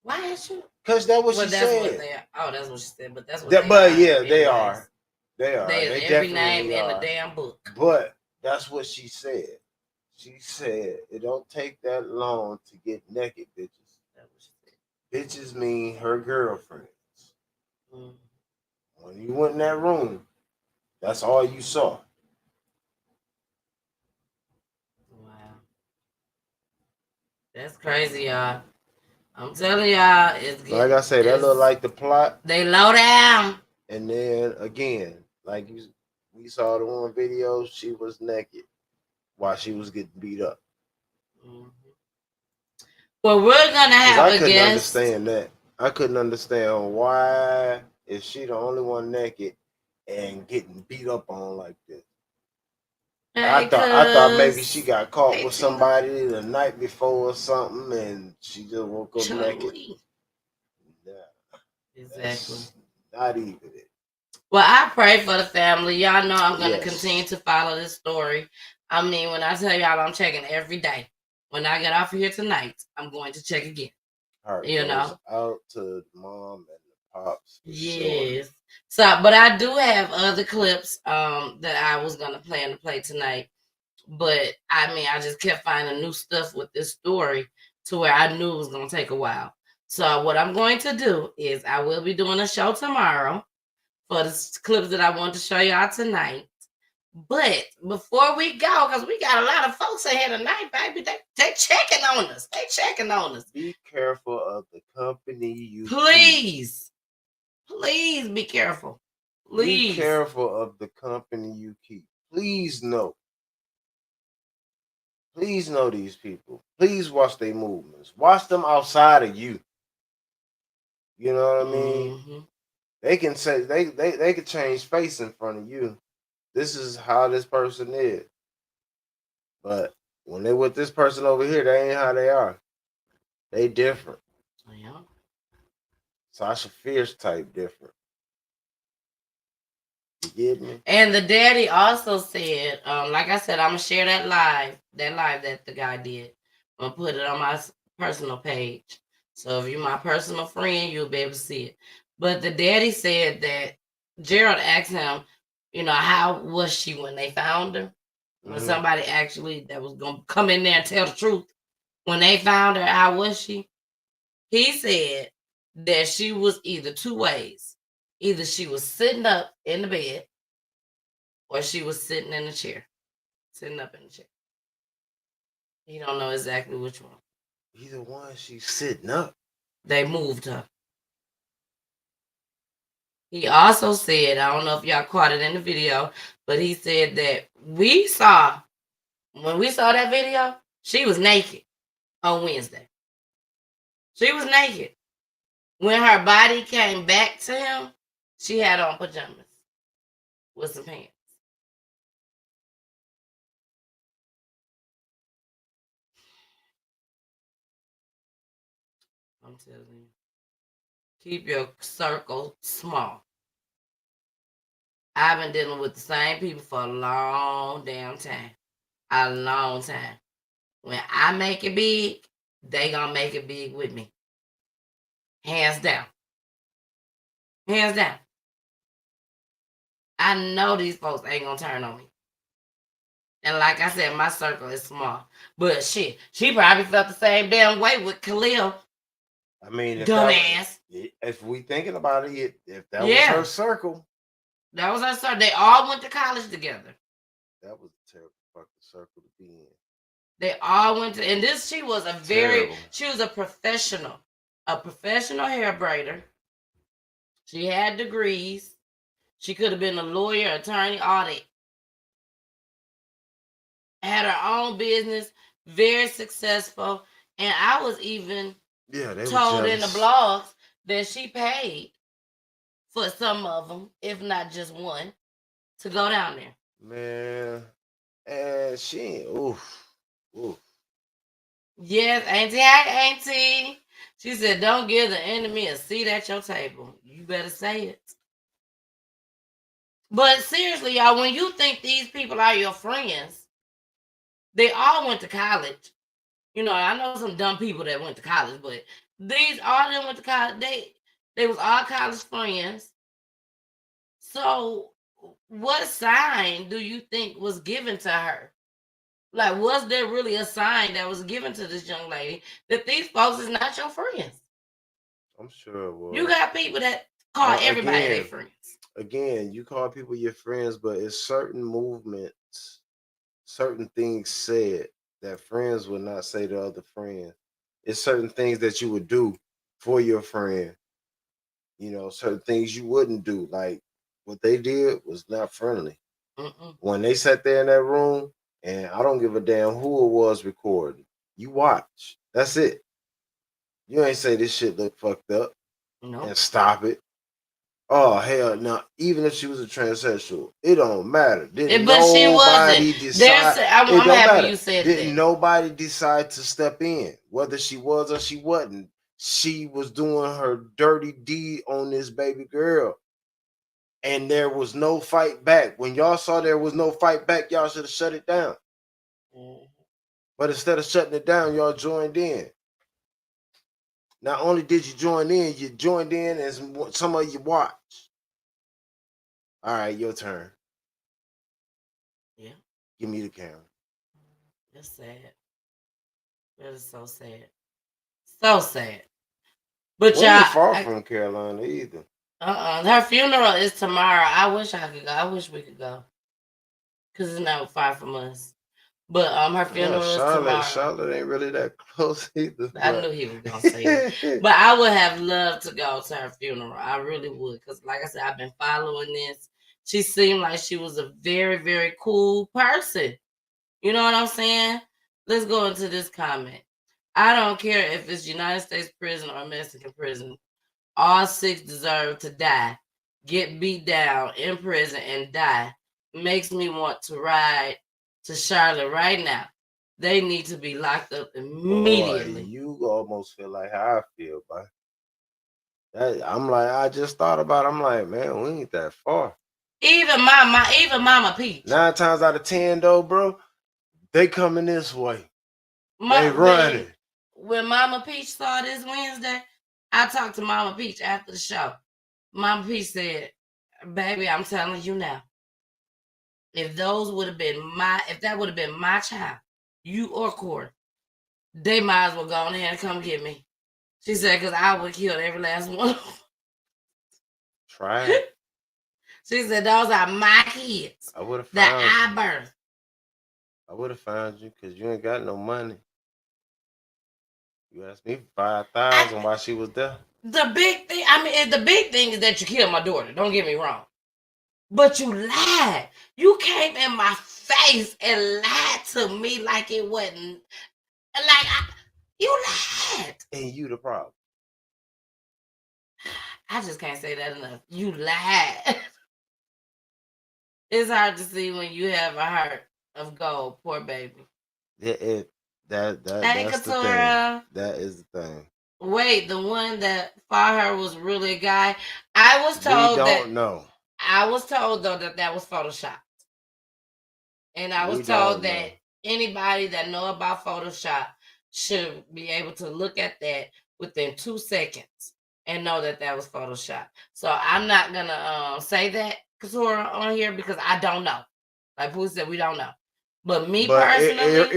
Why is you? Because that's what she that's said. What they are. Oh, that's what she said. But that's what they are. They are. They They every definitely name in are. the damn book. But that's what she said. She said it don't take that long to get naked, bitches. That's what she said. Bitches mean her girlfriends. When you went in that room, that's all you saw. Wow. That's crazy, y'all. I'm telling y'all, it's Like I say, that look like the plot. They low down. And then again, like we saw the one video, she was naked while she was getting beat up. Well, we're gonna have I a couldn't guest. understand that. I couldn't understand why is she the only one naked and getting beat up on like this. I thought maybe she got caught with somebody the night before or something, and she just woke up naked. Exactly. Not even it. Well, I pray for the family. Y'all know I'm going to Yes. continue to follow this story. I mean, when I tell y'all I'm checking every day. When I get off of here tonight, I'm going to check again. Heart You goes know? out to the mom and the pops. For sure. Yes. So, but I do have other clips that I was going to plan to play tonight. But, I mean, I just kept finding new stuff with this story to where I knew it was going to take a while. So what I'm going to do is I will be doing a show tomorrow for the clips that I want to show y'all tonight. But before we go, because we got a lot of folks in here tonight, baby, they checking on us. They checking on us. Be careful of the company you Please. Please be careful. Please. Be careful of the company you keep. Please know. Please know these people. Please watch their movements. Watch them outside of you. You know what I mean? Mm-hmm. They can say they could change face in front of you. This is how this person is. But when they with this person over here, that ain't how they are. They different. Yeah. Sasha Fierce type different. You get me? And the daddy also said, like I said, I'm gonna share that live that the guy did. I'm gonna put it on my personal page. So if you're my personal friend, you'll be able to see it. But the daddy said that Gerald asked him, you know, how was she when they found her? When somebody actually that was gonna come in there and tell the truth. When they found her, how was she? He said that she was either two ways. Either she was sitting up in the bed or she was sitting in a chair. Sitting up in a chair. He don't know exactly which one. Either one, she's sitting up. They moved her. He also said, I don't know if y'all caught it in the video, but he said that when we saw that video, she was naked on Wednesday. She was naked. When her body came back to him, she had on pajamas with some pants. I'm telling you. Keep your circle small. I've been dealing with the same people for a long damn time. A long time. When I make it big, they gonna make it big with me. Hands down. Hands down. I know these folks ain't gonna turn on me. And like I said, my circle is small. But shit, she probably felt the same damn way with Khalil. I mean, dumbass. If we thinking about it, if that was her circle. That was her circle. They all went to college together. That was a terrible fucking circle to be in. They all went to, and this, she was she was a professional hair braider. She had degrees. She could have been a lawyer, attorney, all that. Had her own business, very successful. And I was even told in the blogs that she paid for some of them, if not just one, to go down there. Man, and she, oof. Yes, auntie. She said, don't give the enemy a seat at your table. You better say it. But seriously, y'all, when you think these people are your friends, they all went to college. You know, I know some dumb people that went to college, but all of them went to college. They was all college friends. So what sign do you think was given to her? Like, was there really a sign that was given to this young lady that these folks is not your friends? I'm sure it was. You got people that call everybody their friends. Again, you call people your friends, but it's certain movements, certain things said that friends would not say to other friends. It's certain things that you would do for your friend. You know, certain things you wouldn't do. Like what they did was not friendly. When they sat there in that room, and I don't give a damn who it was recording. You watch. That's it. You ain't say this shit look fucked up. No. And stop it. Oh hell no! Even if she was a transsexual, it don't matter. But she wasn't. I'm happy you said that. Didn't nobody decide to step in, whether she was or she wasn't. she was doing her dirty deed on this baby girl. And there was no fight back. When y'all saw there was no fight back, y'all should have shut it down. But instead of shutting it down, y'all joined in. Not only did you join in as some of you watched. All right, your turn. Yeah. Give me the camera. That's sad. That is so sad. So sad. But We ain't y'all, far from Carolina either. her funeral is tomorrow. I wish I could go. I wish we could go. Cause it's not far from us. But her funeral is tomorrow. Charlotte ain't really that close either. I knew he was gonna say that. But I would have loved to go to her funeral. I really would. Because like I said, I've been following this. She seemed like she was a very, very cool person. You know what I'm saying? Let's go into this comment. I don't care if it's United States prison or Mexican prison. All 6 deserve to die. Get beat down in prison and die. Makes me want to ride to Charlotte right now. They need to be locked up immediately. Boy, you almost feel like how I feel, boy. I'm like, I just thought about it. I'm like, man, we ain't that far. Even Mama Peach. 9 times out of 10, though, bro, they coming this way. They running. When Mama Peach saw this Wednesday, I talked to Mama Peach after the show. Mama Peach said, baby, I'm telling you now, if that would have been my child, you or Corey, they might as well go on ahead and come get me. She said, because I would kill every last one of them. Try it. She said, those are my kids I would have that I birthed. I would have found you because you ain't got no money. You asked me for $5,000 while she was there. The big thing is that you killed my daughter. Don't get me wrong. But you lied. You came in my face and lied to me like it wasn't. You lied. And you the problem. I just can't say that enough. You lied. It's hard to see when you have a heart of gold. Poor baby. That's the Katura. thing. That is the thing. Wait, the one that fought her was really a guy? I was told we don't know. I was told, though, that was Photoshopped. And I was told that anybody that know about Photoshop should be able to look at that within 2 seconds and know that was Photoshop. So I'm not going to say that, Katura, on here because I don't know. Like Pooh said, we don't know. But personally...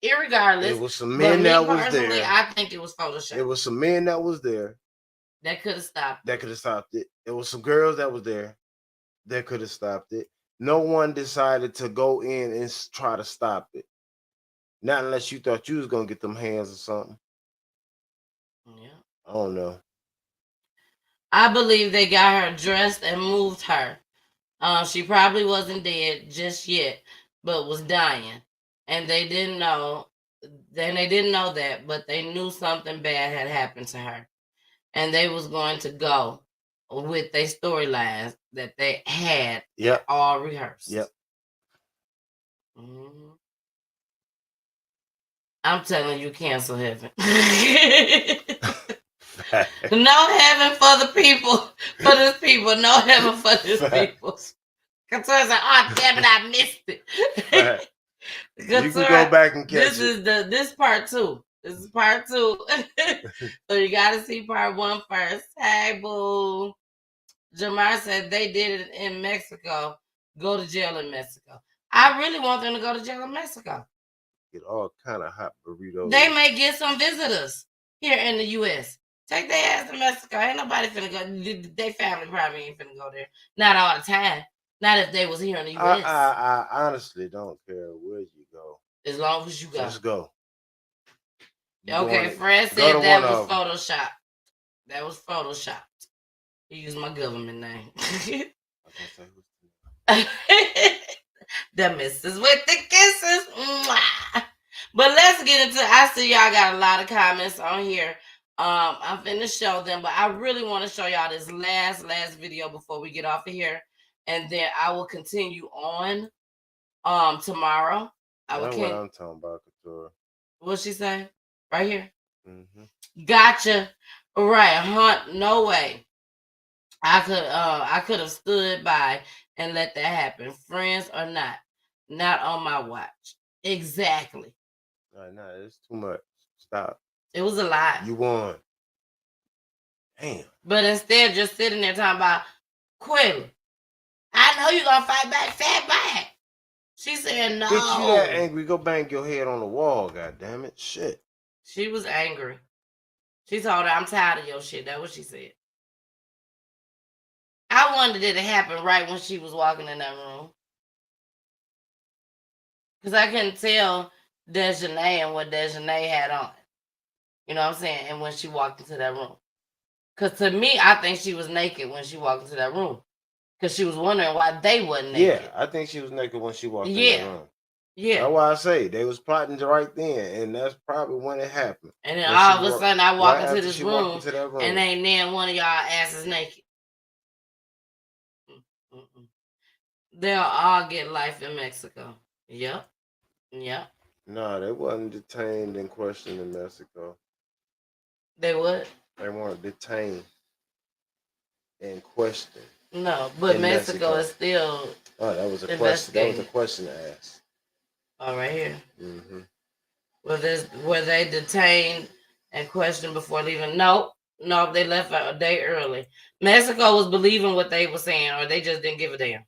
Irregardless, it was some men that was there. I think it was Photoshop. It was some men that was there. That could have stopped it. There was some girls that was there that could have stopped it. No one decided to go in and try to stop it. Not unless you thought you was going to get them hands or something. Yeah. I don't know. I believe they got her dressed and moved her. She probably wasn't dead just yet, but was dying. And they didn't know. Then they didn't know that, but they knew something bad had happened to her. And they was going to go with their storylines that they had all rehearsed. Yep. Mm-hmm. I'm telling you, cancel heaven. No heaven for the people, for this people. No heaven for this people. Katura said, oh, damn it, I missed it. You can go back and catch This part 2. This is part 2. So you got to see part 1 first. Hey, boo. Jamar said they did it in Mexico. Go to jail in Mexico. I really want them to go to jail in Mexico. Get all kind of hot burritos. They may get some visitors here in the U.S. Take their ass to Mexico. Ain't nobody finna go. Their family probably ain't finna go there. Not all the time. Not if they was here in the U.S. I honestly don't care where you go. As long as you go. Just go. Okay, Fred said that was Photoshop. That was Photoshopped. He used my government name. The missus with the kisses. Mwah. But let's get into, I see y'all got a lot of comments on here. I'm finna show them, but I really want to show y'all this last video before we get off of here. And then I will continue on tomorrow. That's what I'm talking about, Katura. What'd she say? Right here. Gotcha. Right, no way. I could have stood by and let that happen. Friends or not on my watch. Exactly. No, it's too much. Stop. It was a lot. You won. Damn. But instead, just sitting there talking about Quilla. I know you're gonna fight back, fat back. She said no. Bitch, you that angry? Go bang your head on the wall. God damn it! Shit. She was angry. She told her, "I'm tired of your shit." That's what she said. I wonder did it happen right when she was walking in that room? Because I couldn't tell Dejanay and what Dejanay had on. You know what I'm saying? And when she walked into that room. Because to me, I think she was naked when she walked into that room. Because she was wondering why they wasn't naked. Yeah, I think she was naked when she walked in the room. Yeah. That's why I say they was plotting right then, and that's probably when it happened. And then all of a sudden I walk into this room, room, and ain't then one of y'all asses naked. They'll all get life in Mexico. Yep. No, they wasn't detained and questioned in Mexico. They what? They weren't detained and questioned. No, but Mexico is still. Oh, that was a question. That was a question to ask. Oh, right here. Were they detained and questioned before leaving? No, they left a day early. Mexico was believing what they were saying, or they just didn't give a damn.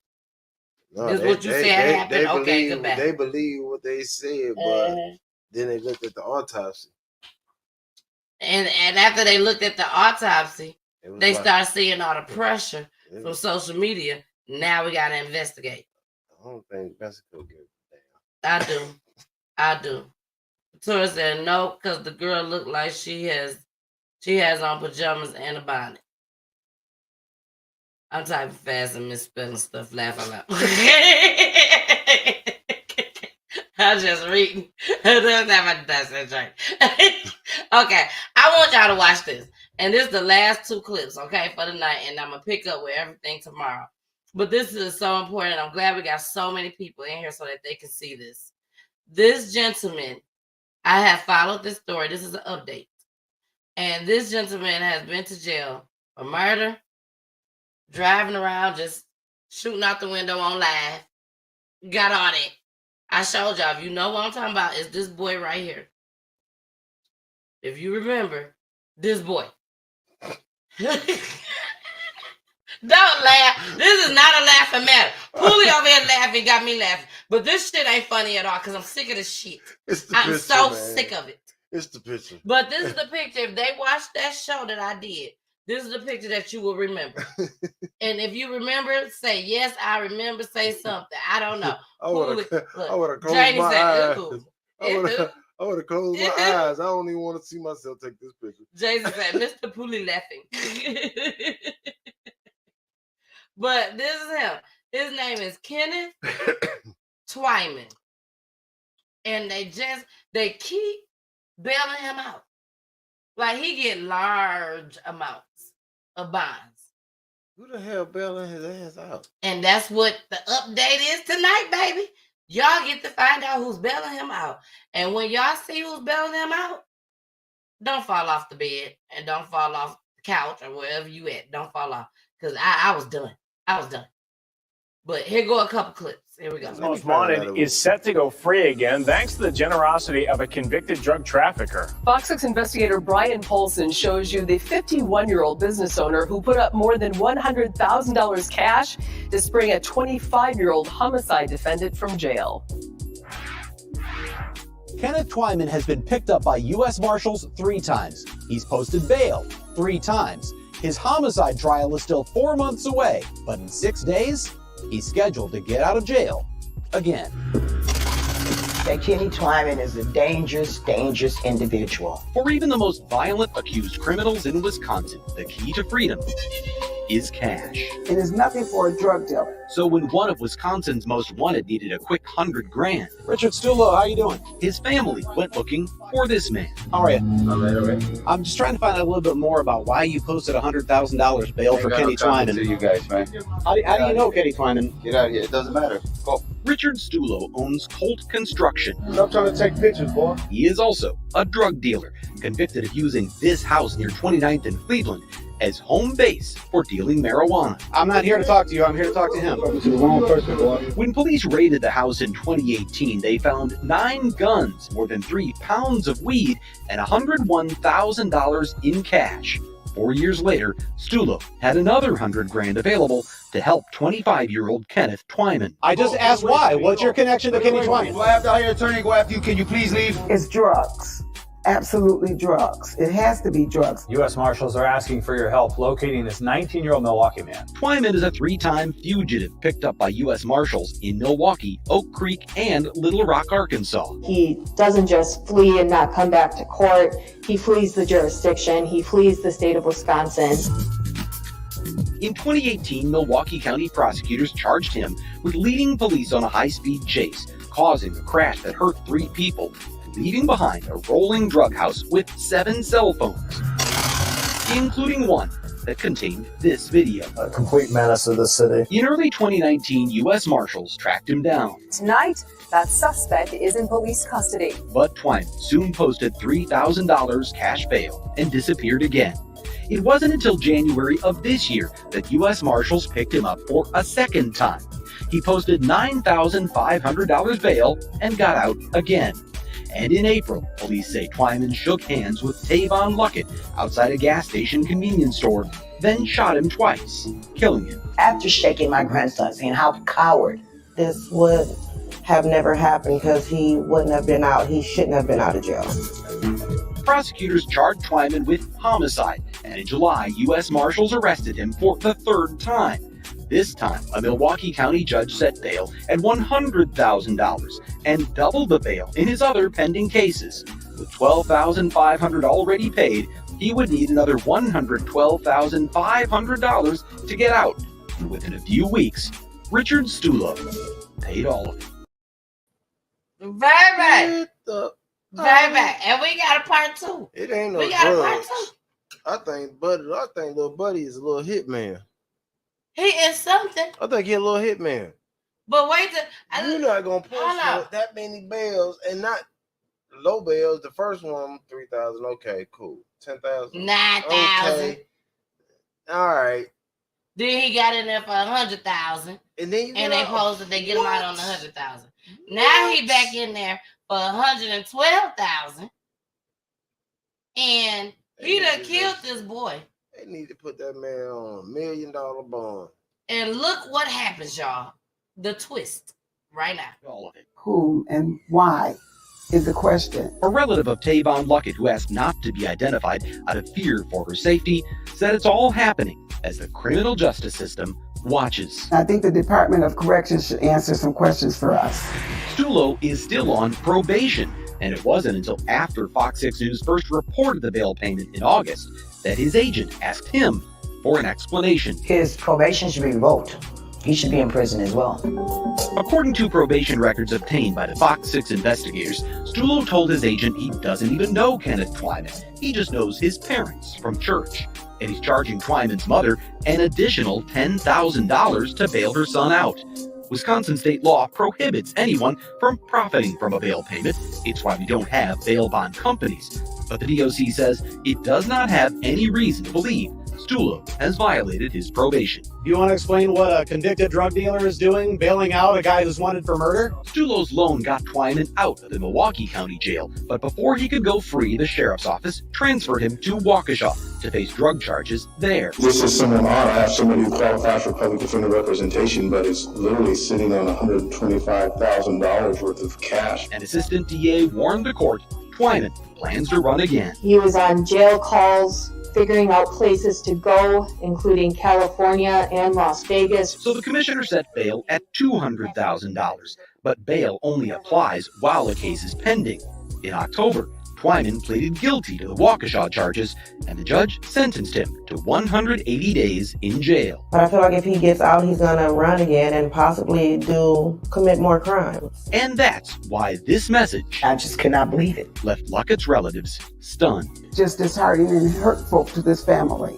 No, this is what you said happened. Okay, goodbye. They believe what they said, but then they looked at the autopsy. And after they looked at the autopsy, they start seeing all the pressure from social media. Now we got to investigate. I don't think Mexico gives a damn. I do. Tora said no, because the girl looked like she has on pajamas and a bonnet. I'm typing fast and misspelling stuff, laughing out. I'm just reading. Okay, I want y'all to watch this. And this is the last two clips, okay, for the night. And I'm going to pick up with everything tomorrow. But this is so important. I'm glad we got so many people in here so that they can see this. This gentleman, I have followed this story. This is an update. And this gentleman has been to jail for murder, driving around, just shooting out the window on live. Got on it. I showed y'all. If you know what I'm talking about, is this boy right here. If you remember, this boy. Don't laugh. This is not a laughing matter. Poolie over here laughing got me laughing. But this shit ain't funny at all because I'm sick of this shit. I'm so sick of it. It's the picture. But this is the picture. If they watched that show that I did, this is the picture that you will remember. And if you remember, say, yes, I remember, say something. I don't know. I would have closed my eyes. I would have closed my eyes. I don't even want to see myself take this picture. Jason said, Mr. Poolie laughing. But this is him. His name is Kenneth Twyman. And they keep bailing him out. Like he get large amounts of bonds. Who the hell bailing his ass out? And that's what the update is tonight, baby. Y'all get to find out who's bailing him out. And when y'all see who's bailing him out, don't fall off the bed and don't fall off the couch or wherever you at. Don't fall off. Because I was done. But here go a couple clips. Here we go. Most wanted is set to go free again thanks to the generosity of a convicted drug trafficker. Fox 6 investigator Brian Polson shows you the 51-year-old business owner who put up more than $100,000 cash to spring a 25-year-old homicide defendant from jail. Kenneth Twyman has been picked up by U.S. Marshals 3 times. He's posted bail 3 times. His homicide trial is still 4 months away, but in 6 days, he's scheduled to get out of jail again. That Kenny Twyman is a dangerous, dangerous individual. For even the most violent accused criminals in Wisconsin, the key to freedom is cash. It is nothing for a drug dealer. So when one of Wisconsin's most wanted needed a quick $100,000, Richard Stulo, how you doing? His family went looking for this man. How are you? All right. I'm just trying to find out a little bit more about why you posted $100,000 bail for Kenny Twyman. To you guys, man. How do you know Kenny Twyman? Get out of here. It doesn't matter. Go. Richard Stulo owns Colt Construction. Stop trying to take pictures, boy. He is also a drug dealer, convicted of using this house near 29th and Cleveland as home base for dealing marijuana. I'm not here to talk to you. I'm here to talk to him. Talking to the wrong person, boy. When police raided the house in 2018, they found 9 guns, more than 3 pounds of weed, and $101,000 in cash. 4 years later, Stulo had another $100,000 available to help 25-year-old Kenneth Twyman. I just asked why. What's your connection to Kenny Twyman? Do I have to hire an attorney to go after you? Can you please leave? It's drugs. Absolutely drugs. It has to be drugs. U.S. Marshals are asking for your help locating this 19-year-old Milwaukee man. Twyman is a 3-time fugitive picked up by U.S. Marshals in Milwaukee, Oak Creek, and Little Rock, Arkansas. He doesn't just flee and not come back to court. He flees the jurisdiction. He flees the state of Wisconsin. In 2018, Milwaukee County prosecutors charged him with leading police on a high-speed chase, causing a crash that hurt 3 people, leaving behind a rolling drug house with 7 cell phones, including one that contained this video. A complete menace to the city. In early 2019, U.S. Marshals tracked him down. Tonight, that suspect is in police custody. But Twyman soon posted $3,000 cash bail and disappeared again. It wasn't until January of this year that U.S. Marshals picked him up for a second time. He posted $9,500 bail and got out again. And in April, police say Twyman shook hands with Tavon Luckett outside a gas station convenience store, then shot him twice, killing him. After shaking my grandson, saying how coward this would have never happened because he wouldn't have been out. He shouldn't have been out of jail. Prosecutors charged Twyman with homicide, and in July, U.S. Marshals arrested him for the 3rd time. This time, a Milwaukee County judge set bail at $100,000 and doubled the bail in his other pending cases. With $12,500 already paid, he would need another $112,500 to get out. And within a few weeks, Richard Stulo paid all of it. Baby. And we got a part 2. It ain't no We got a part drugs. 2. I think little buddy is a little hitman. He is something. I think he a little hitman. But wait You're not gonna post that many bails and not low bails. The first one, 3,000. Okay, cool. 10,000. 9,000. Okay. All right. Then he got in there for 100,000. And then they posted they get him out on 100,000. Now he back in there for 112,000. And he done killed this boy. They need to put that man on $1 million bond. And look what happens, y'all. The twist right now. All of it. Who and why is the question. A relative of Tavon Luckett, who asked not to be identified out of fear for her safety, said it's all happening as the criminal justice system watches. I think the Department of Corrections should answer some questions for us. Stulo is still on probation, and it wasn't until after Fox 6 News first reported the bail payment in August that his agent asked him for an explanation. His probation should be revoked. He should be in prison as well. According to probation records obtained by the Fox 6 investigators, Stulo told his agent he doesn't even know Kenneth Twyman. He just knows his parents from church. And he's charging Twyman's mother an additional $10,000 to bail her son out. Wisconsin state law prohibits anyone from profiting from a bail payment. It's why we don't have bail bond companies. But the DOC says it does not have any reason to believe Stulo has violated his probation. Do you want to explain what a convicted drug dealer is doing, bailing out a guy who's wanted for murder? Stulo's loan got Twyman out of the Milwaukee County Jail, but before he could go free, the sheriff's office transferred him to Waukesha to face drug charges there. This is someone I have somebody who qualifies for public defender representation, but is literally sitting on $125,000 worth of cash. An assistant DA warned the court Twyman plans to run again. He was on jail calls, figuring out places to go, including California and Las Vegas. So the commissioner set bail at $200,000, but bail only applies while a case is pending. In October, Twyman pleaded guilty to the Waukesha charges, and the judge sentenced him to 180 days in jail. But I feel like if he gets out, he's gonna run again and possibly commit more crimes. And that's why this message, I just cannot believe it, left Luckett's relatives stunned. Just disheartening and hurtful to this family.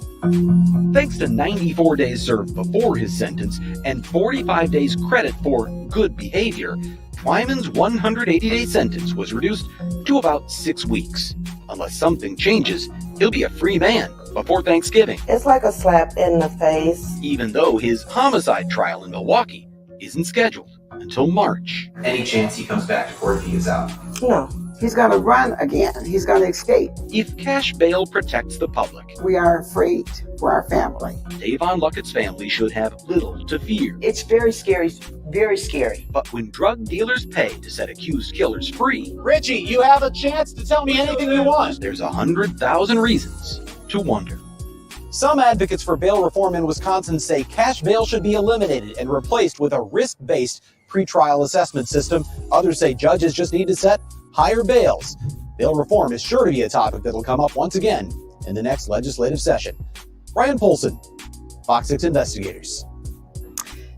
Thanks to 94 days served before his sentence and 45 days credit for good behavior, Twyman's 180-day sentence was reduced to about 6 weeks. Unless something changes, he'll be a free man before Thanksgiving. It's like a slap in the face. Even though his homicide trial in Milwaukee isn't scheduled until March. Any chance he comes back to court if he gets out? No. He's going to run again. He's going to escape. If cash bail protects the public, we are afraid for our family. Davon Luckett's family should have little to fear. It's very scary, very scary. But when drug dealers pay to set accused killers free, Richie, you have a chance to tell me anything you want. There's 100,000 reasons to wonder. Some advocates for bail reform in Wisconsin say cash bail should be eliminated and replaced with a risk-based pretrial assessment system. Others say judges just need to set higher bails. Bail reform is sure to be a topic that'll come up once again in the next legislative session. Brian Polson, Fox 6 Investigators.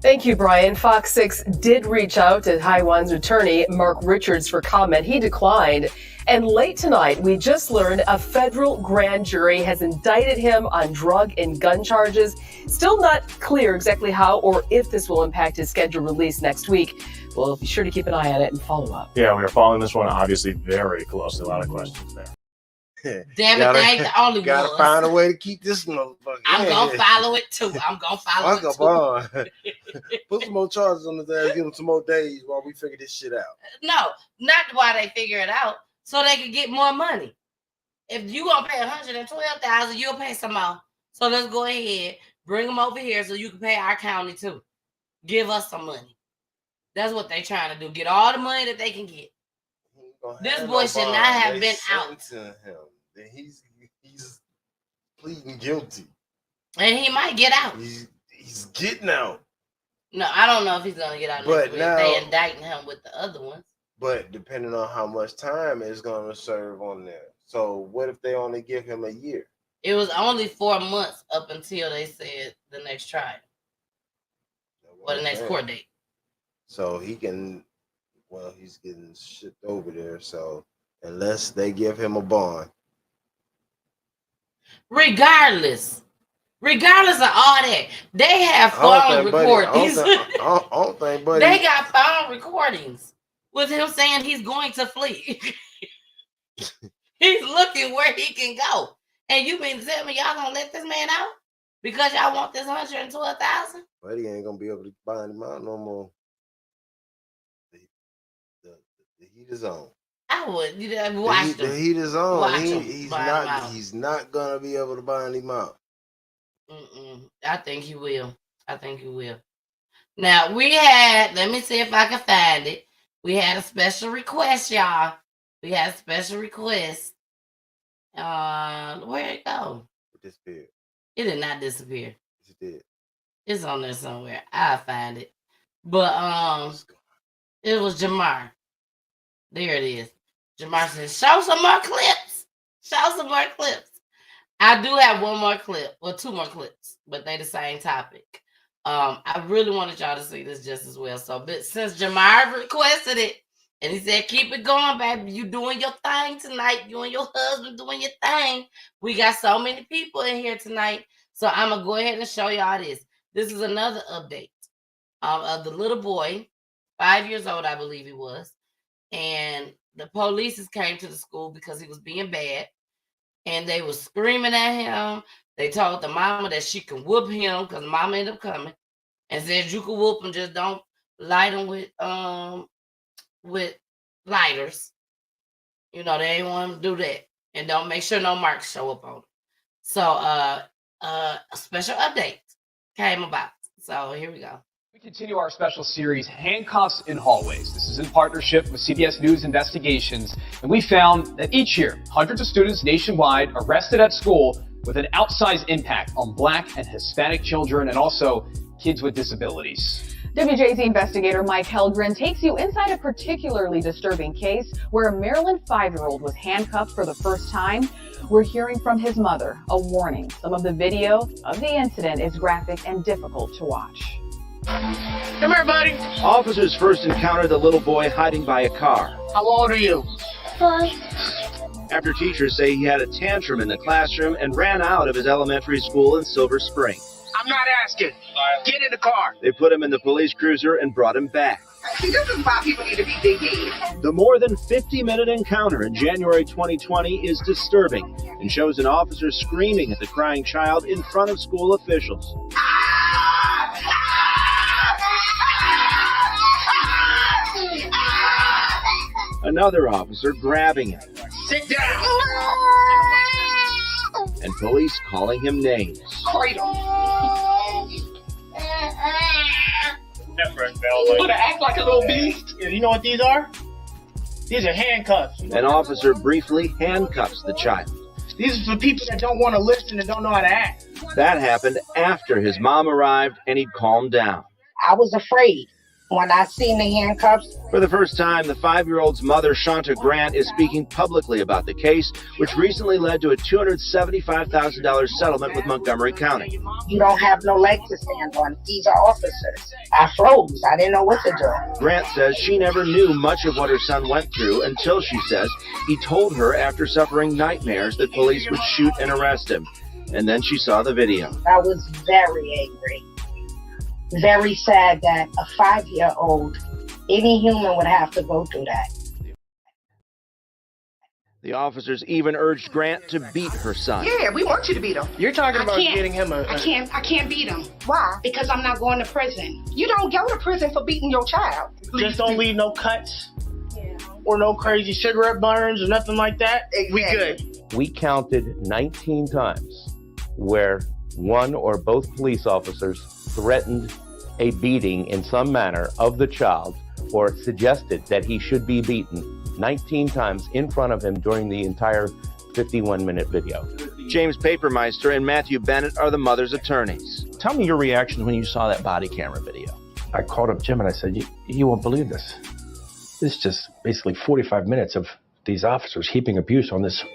Thank you, Brian. Fox 6 did reach out to Taiwan's attorney, Mark Richards, for comment. He declined. And late tonight, we just learned a federal grand jury has indicted him on drug and gun charges. Still not clear exactly how or if this will impact his scheduled release next week. We'll be sure to keep an eye on it and follow up. Yeah, we are following this one obviously very closely. A lot of questions there. Damn it, they ain't the only one. Gotta find a way to keep this motherfucker. I'm gonna follow it too. I'm gonna follow it too. Put some more charges on his ass. Give him some more days while we figure this shit out. No, not why they figure it out. So they can get more money. If you gonna pay $112,000, you'll pay some more. So let's go ahead, bring them over here so you can pay our county too. Give us some money. That's what they trying to do. Get all the money that they can get. This boy should not have been out. He's pleading guilty. And he might get out. He's getting out. No, I don't know if he's gonna get out next week. They indicting him with the other ones. But depending on how much time it's gonna serve on there. So what if they only give him a year? It was only 4 months up until they said the next trial. Or the next court date. So he can, well, he's getting shipped over there. So unless they give him a bond. Regardless of all that, they have phone recordings. They got phone recordings with him saying he's going to flee. He's looking where he can go. And you mean to tell me y'all gonna let this man out? Because y'all want this $112,000? But he ain't gonna be able to bind him out no more. The heat is on. I would. Watch the heat is on. He's not gonna be able to bind him out. I think he will. Now let me see if I can find it. We had a special request, y'all. We had a special request. Where'd it go? It disappeared. It did not disappear. It did. It's on there somewhere. I'll find it. But it was Jamar. There it is. Jamar says, show some more clips. I do have one more clip, or two more clips, but they the same topic. I really wanted y'all to see this just as well. So, but since Jamar requested it, and he said, keep it going, baby. You doing your thing tonight. You and your husband doing your thing. We got so many people in here tonight. So I'm going to go ahead and show y'all this. This is another update of the little boy, 5 years old, I believe he was. And the police came to the school because he was being bad. And they were screaming at him. They told the mama that she can whoop him because mama ended up coming and said, you can whoop him, just don't light him with lighters. You know, they ain't want him to do that. And don't make sure no marks show up on him. So a special update came about. So here we go. We continue our special series, Handcuffs in Hallways. This is in partnership with CBS News Investigations. And we found that each year, hundreds of students nationwide arrested at school with an outsized impact on Black and Hispanic children and also kids with disabilities. WJZ investigator Mike Heldren takes you inside a particularly disturbing case where a Maryland 5-year-old was handcuffed for the first time. We're hearing from his mother. A warning: some of the video of the incident is graphic and difficult to watch. Come here, buddy. Officers first encountered the little boy hiding by a car. How old are you? 4. After teachers say he had a tantrum in the classroom and ran out of his elementary school in Silver Spring. I'm not asking. Get in the car. They put him in the police cruiser and brought him back. See, this is why people need to be big heads. The more than 50-minute encounter in January 2020 is disturbing and shows an officer screaming at the crying child in front of school officials. Another officer grabbing him. Sit down. And police calling him names. Cradle. You better act like a little beast. You know what these are? These are handcuffs. An officer briefly handcuffs the child. These are for people that don't want to listen and don't know how to act. That happened after his mom arrived and he calmed down. I was afraid when I seen the handcuffs. For the first time, the 5-year-old's mother, Shanta Grant, is speaking publicly about the case, which recently led to a $275,000 settlement with Montgomery County. You don't have no leg to stand on. These are officers. I froze. I didn't know what to do. Grant says she never knew much of what her son went through until, she says, he told her after suffering nightmares that police would shoot and arrest him. And then she saw the video. I was very angry. Very sad that a 5-year-old, any human would have to go through that. The officers even urged Grant to beat her son. Yeah, we want you to beat him. You're talking about getting him a... I can't beat him. Why? Because I'm not going to prison. You don't go to prison for beating your child. Just don't leave no cuts. Or no crazy cigarette burns or nothing like that. Exactly. We good. We counted 19 times where one or both police officers threatened a beating in some manner of the child or suggested that he should be beaten 19 times in front of him during the entire 51-minute video. James Papermeister and Matthew Bennett are the mother's attorneys. Tell me your reaction when you saw that body camera video. I called up Jim and I said, you won't believe this. This is just basically 45 minutes of these officers heaping abuse on this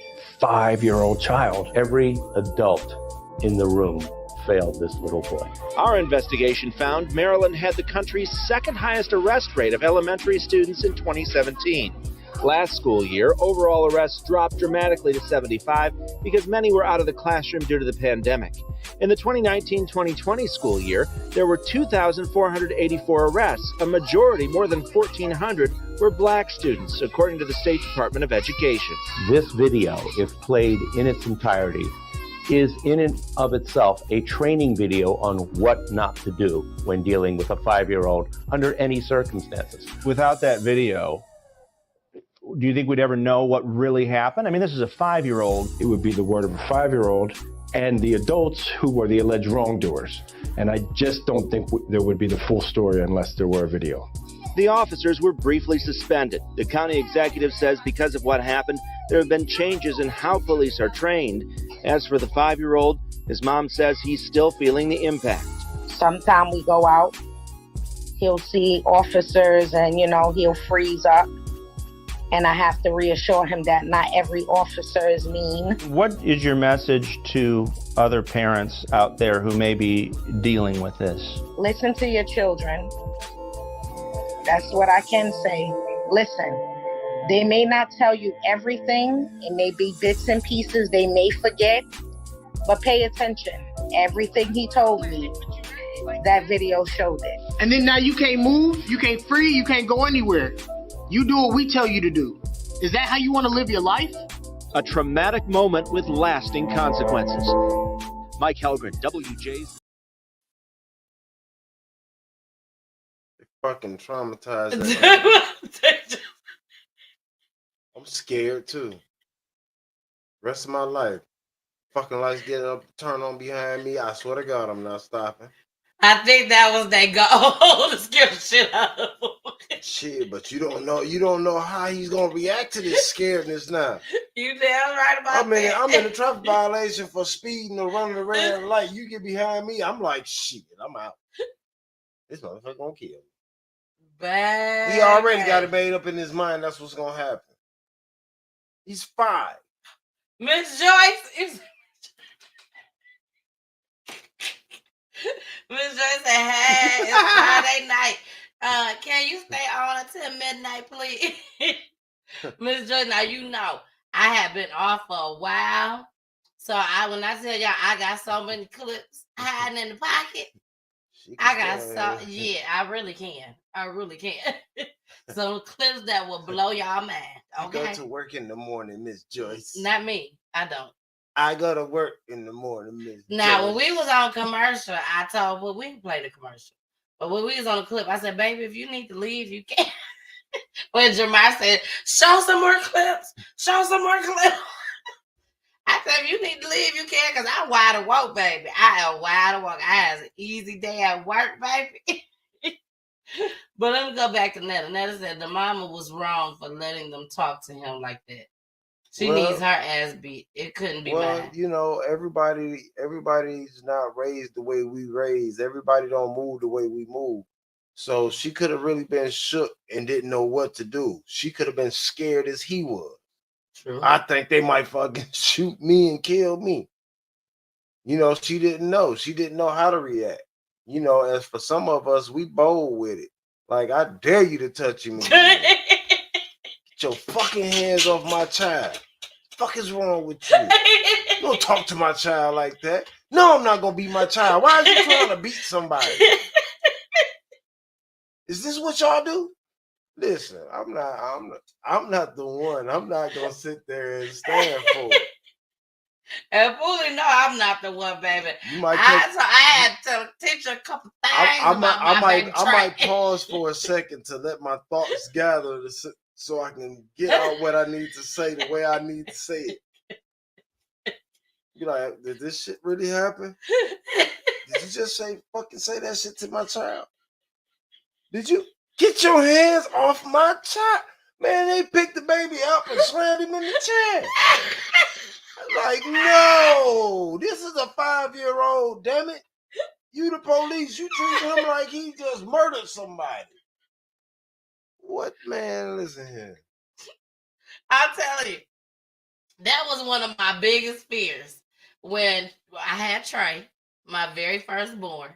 5-year-old child. Every adult in the room failed this little boy. Our investigation found Maryland had the country's second highest arrest rate of elementary students in 2017. Last school year, overall arrests dropped dramatically to 75 because many were out of the classroom due to the pandemic. In the 2019-2020 school year, there were 2,484 arrests. A majority, more than 1,400, were black students, according to the State Department of Education. This video, if played in its entirety, is in and of itself a training video on what not to do when dealing with a 5-year-old under any circumstances. Without that video, do you think we'd ever know what really happened? I mean, this is a 5-year-old. It would be the word of a 5-year-old and the adults who were the alleged wrongdoers. And I just don't think there would be the full story unless there were a video. The officers were briefly suspended. The county executive says because of what happened, there have been changes in how police are trained. As for the 5-year-old, his mom says he's still feeling the impact. Sometime we go out, he'll see officers and, he'll freeze up. And I have to reassure him that not every officer is mean. What is your message to other parents out there who may be dealing with this? Listen to your children. That's what I can say. Listen. They may not tell you everything. It may be bits and pieces they may forget, but pay attention. Everything he told me, that video showed it. And then now you can't move, you can't free, you can't go anywhere. You do what we tell you to do. Is that how you want to live your life? A traumatic moment with lasting consequences. Mike Helgren, WJ's. Fucking traumatized. I'm scared too. Rest of my life. Fucking lights get up, turn on behind me. I swear to God, I'm not stopping. I think that was that goal to scare the shit out of him. Shit, but you don't know how he's gonna react to this scaredness now. You damn right about that. I'm in a traffic violation for speeding or running the red light. You get behind me, I'm like, shit, I'm out. This motherfucker gonna kill me. Baby. He already got it made up in his mind. That's what's gonna happen. He's 5. Miss Joyce is. Miss Joyce said, "Hey, it's Friday night. Can you stay on until midnight, please?" Miss Joyce, now you know I have been off for a while. So when I tell y'all I got so many clips hiding in the pocket, I got I really can. I really can. Some clips that will blow y'all mind. Okay. You go to work in the morning, Miss Joyce. Not me. I don't. I go to work in the morning, Miss Now, Joyce. when we was on commercial, I told we can play the commercial. But when we was on the clip, I said, "Baby, if you need to leave, you can." When Jamar said, "Show some more clips. Show some more clips." I said, "If you need to leave, you can," because I'm wide awake, baby. I am wide awake. I had an easy day at work, baby. But let me go back to Netta. Netta said the mama was wrong for letting them talk to him like that. She needs her ass beat. It couldn't be mine. You know, everybody's not raised the way we raised. Everybody don't move the way we move. So she could have really been shook and didn't know what to do. She could have been scared as he was. True. I think they might fucking shoot me and kill me. You know, she didn't know. She didn't know how to react. You know, as for some of us, we bold with it. Like, I dare you to touch him again. Get your fucking hands off my child. Fuck is wrong with you? You don't talk to my child like that. No, I'm not gonna beat my child. Why are you trying to beat somebody? Is this what y'all do? Listen, I'm not the one. I'm not gonna sit there and stand for it. And fully, no, I'm not the one, baby. You might I had to teach her a couple things I might Trey. pause for a second to let my thoughts gather so I can get out what I need to say the way I need to say it. You like, did this shit really happen? Did you just fucking say that shit to my child? Did you get your hands off my child? Man, they picked the baby up and slammed him in the chair. Like, no, this is a 5-year-old, damn it. You the police, you treat him like he just murdered somebody. What, man? Listen here. I'll tell you, that was one of my biggest fears when I had Trey, my very firstborn.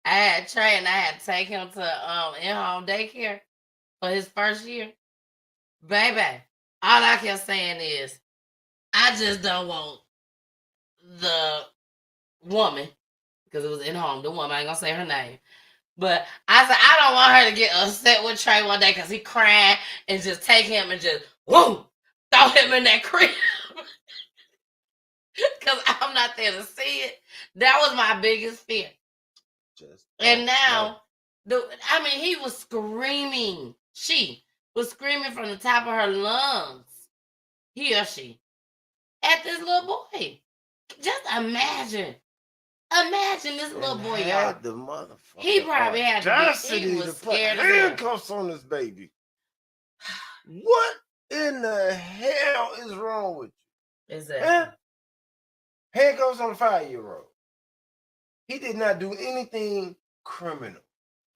I had Trey and I had to take him to in-home daycare for his first year. Baby, all I kept saying is, I just don't want the woman, because it was in-home, the woman, I ain't gonna say her name. But I said, I don't want her to get upset with Trey one day because he crying and just take him and just, whoa, throw him in that crib. Because I'm not there to see it. That was my biggest fear. And now, he was screaming. She was screaming from the top of her lungs. He or she. At this little boy. Just imagine. Imagine this little boy, y'all. The motherfucker. He probably had audacity he was to put scared of handcuffs on this baby. What in the hell is wrong with you? Exactly. Huh? Handcuffs on a 5-year-old. He did not do anything criminal.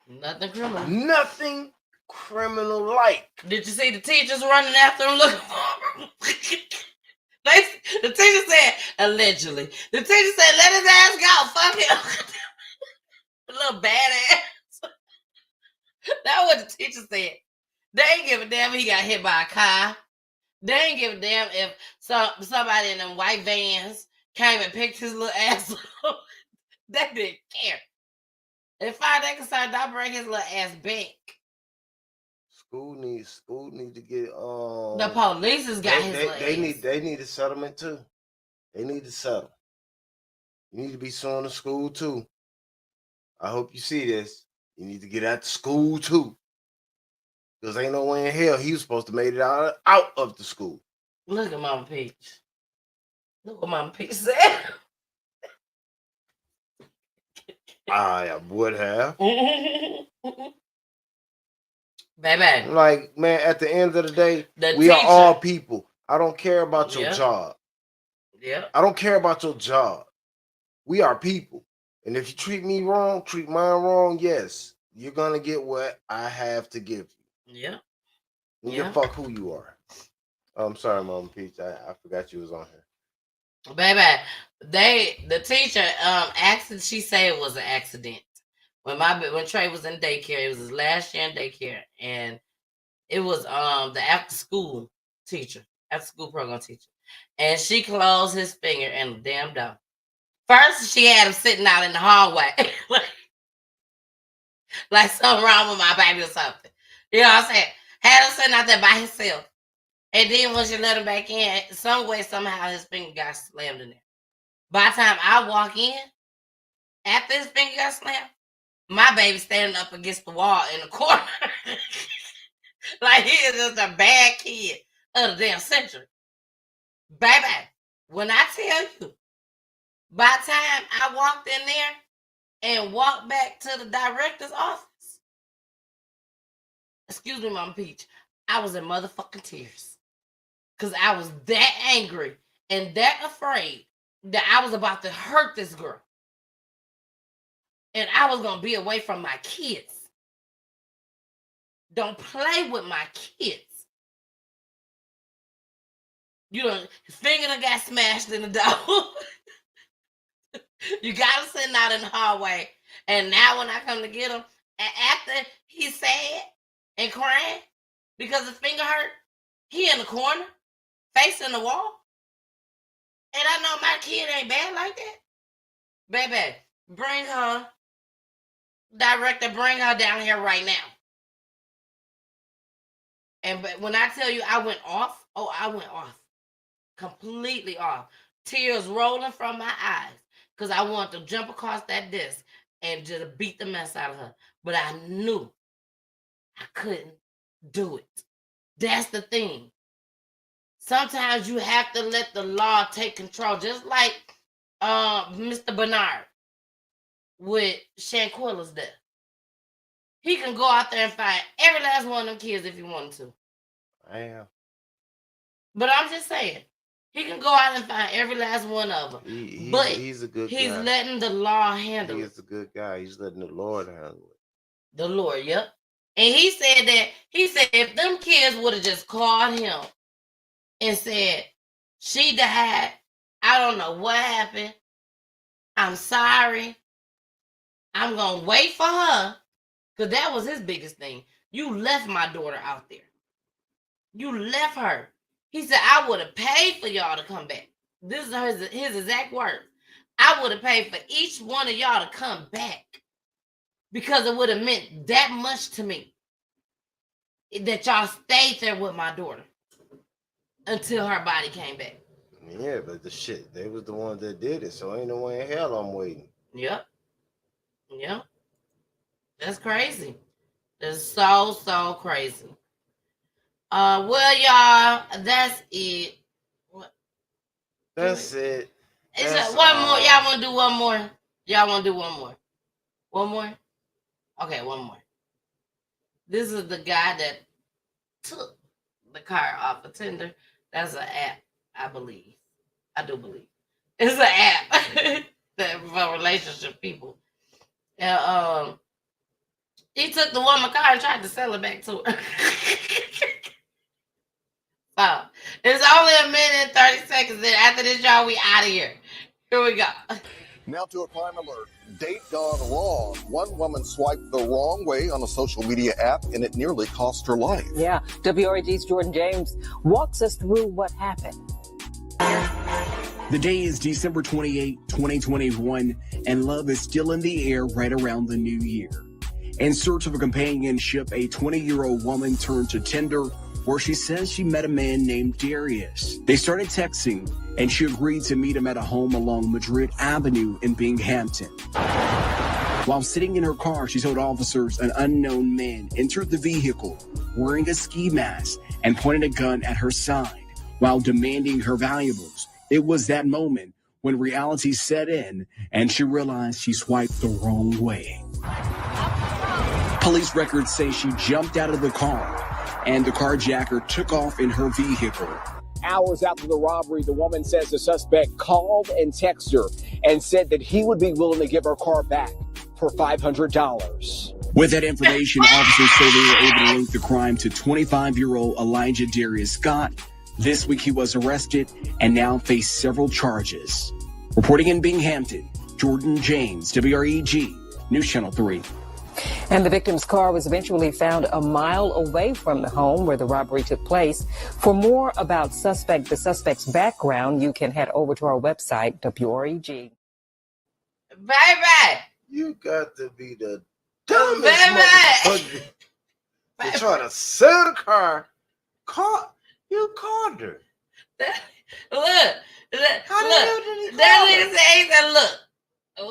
Nothing criminal. Nothing criminal-like. Did you see the teachers running after him looking for him? The teacher said, allegedly. The teacher said, let his ass go. Fuck him. Little badass. That's what the teacher said. They ain't give a damn if he got hit by a car. They ain't give a damn if somebody in them white vans came and picked his little ass up. They didn't care. As far as they concerned, don't bring his little ass back. School needs to get the police has got his ass. They need a settlement too. They need to settle. You need to be suing the school too. I hope you see this. You need to get out to school too. Because ain't no way in hell he was supposed to made it out of the school. Look at Mama Peach. Look what Mama Peach said. I would have. Baby. Like, man, at the end of the day, we are all people. I don't care about your job. Yeah. I don't care about your job. We are people. And if you treat me wrong, treat mine wrong, yes. you're gonna get what I have to give you. Yeah. You give a fuck who you are. Oh, I'm sorry, Mama Peach. I forgot you was on here. Baby, the teacher she said it was an accident. When Trey was in daycare, it was his last year in daycare, and it was the after school program teacher, and she closed his finger in the damn door. First, she had him sitting out in the hallway, like something wrong with my baby or something. You know what I'm saying? Had him sitting out there by himself. And then when she let him back in, some way, somehow his finger got slammed in there. By the time I walk in, after his finger got slammed, my baby standing up against the wall in the corner. Like he is just a bad kid of the damn century. Baby, when I tell you, by the time I walked in there and walked back to the director's office, excuse me, Mama Peach, I was in motherfucking tears. Because I was that angry and that afraid that I was about to hurt this girl. And I was going to be away from my kids. Don't play with my kids. You know, his finger done got smashed in the door. You got him sitting out in the hallway. And now when I come to get him, and after he's sad and crying because his finger hurt, he in the corner. Facing the wall, and I know my kid ain't bad like that. Baby, bring her, director, bring her down here right now. And when I tell you I went off, I went off, completely off. Tears rolling from my eyes because I wanted to jump across that desk and just beat the mess out of her. But I knew I couldn't do it. That's the thing. Sometimes you have to let the law take control, just like Mr. Bernard with Shanquella's death. He can go out there and find every last one of them kids if he wanted to. I am. But I'm just saying, he can go out and find every last one of them. He's a good guy. He's letting the law handle it. He's a good guy. He's letting the Lord handle it. The Lord, yep. And he said if them kids would have just called him and said, she died, I don't know what happened, I'm sorry, I'm going to wait for her, because that was his biggest thing. You left my daughter out there. You left her. He said, I would have paid for y'all to come back. This is his exact words. I would have paid for each one of y'all to come back because it would have meant that much to me that y'all stayed there with my daughter until her body came back. Yeah, but they was the ones that did it, so ain't no way in hell I'm waiting. Yep. That's crazy. That's so crazy. Well, y'all, that's it. What? That's it. One more. Y'all want to do one more? Y'all want to do one more? One more? Okay, one more. This is the guy that took the car off of Tinder. That's an app, I believe. I do believe. It's an app that for relationship people. And he took the woman's car and tried to sell it back to her. So it's only a minute and 30 seconds. Then after this, y'all, we out of here. Here we go. Now to a crime alert. Date gone wrong. One woman swiped the wrong way on a social media app, and it nearly cost her life. Yeah, WRG's Jordan James walks us through what happened. The day is December 28, 2021, and love is still in the air right around the new year. In search of a companionship, a 20-year-old woman turned to Tinder, where she says she met a man named Darius. They started texting, and she agreed to meet him at a home along Madrid Avenue in Binghamton. While sitting in her car, she told officers an unknown man entered the vehicle wearing a ski mask and pointed a gun at her side while demanding her valuables. It was that moment when reality set in and she realized she swiped the wrong way. Police records say she jumped out of the car and the carjacker took off in her vehicle. Hours after the robbery, the woman says the suspect called and texted her and said that he would be willing to give her car back for $500. With that information, officers say they were able to link the crime to 25-year-old Elijah Darius Scott. This week he was arrested and now faces several charges. Reporting in Binghamton, Jordan James, WREG, News Channel 3. And the victim's car was eventually found a mile away from the home where the robbery took place. For more about the suspect's background, you can head over to our website, WREG. Baby! You got to be the dumbest motherfucker to try to sell the car. You called her. Look. That nigga said, look,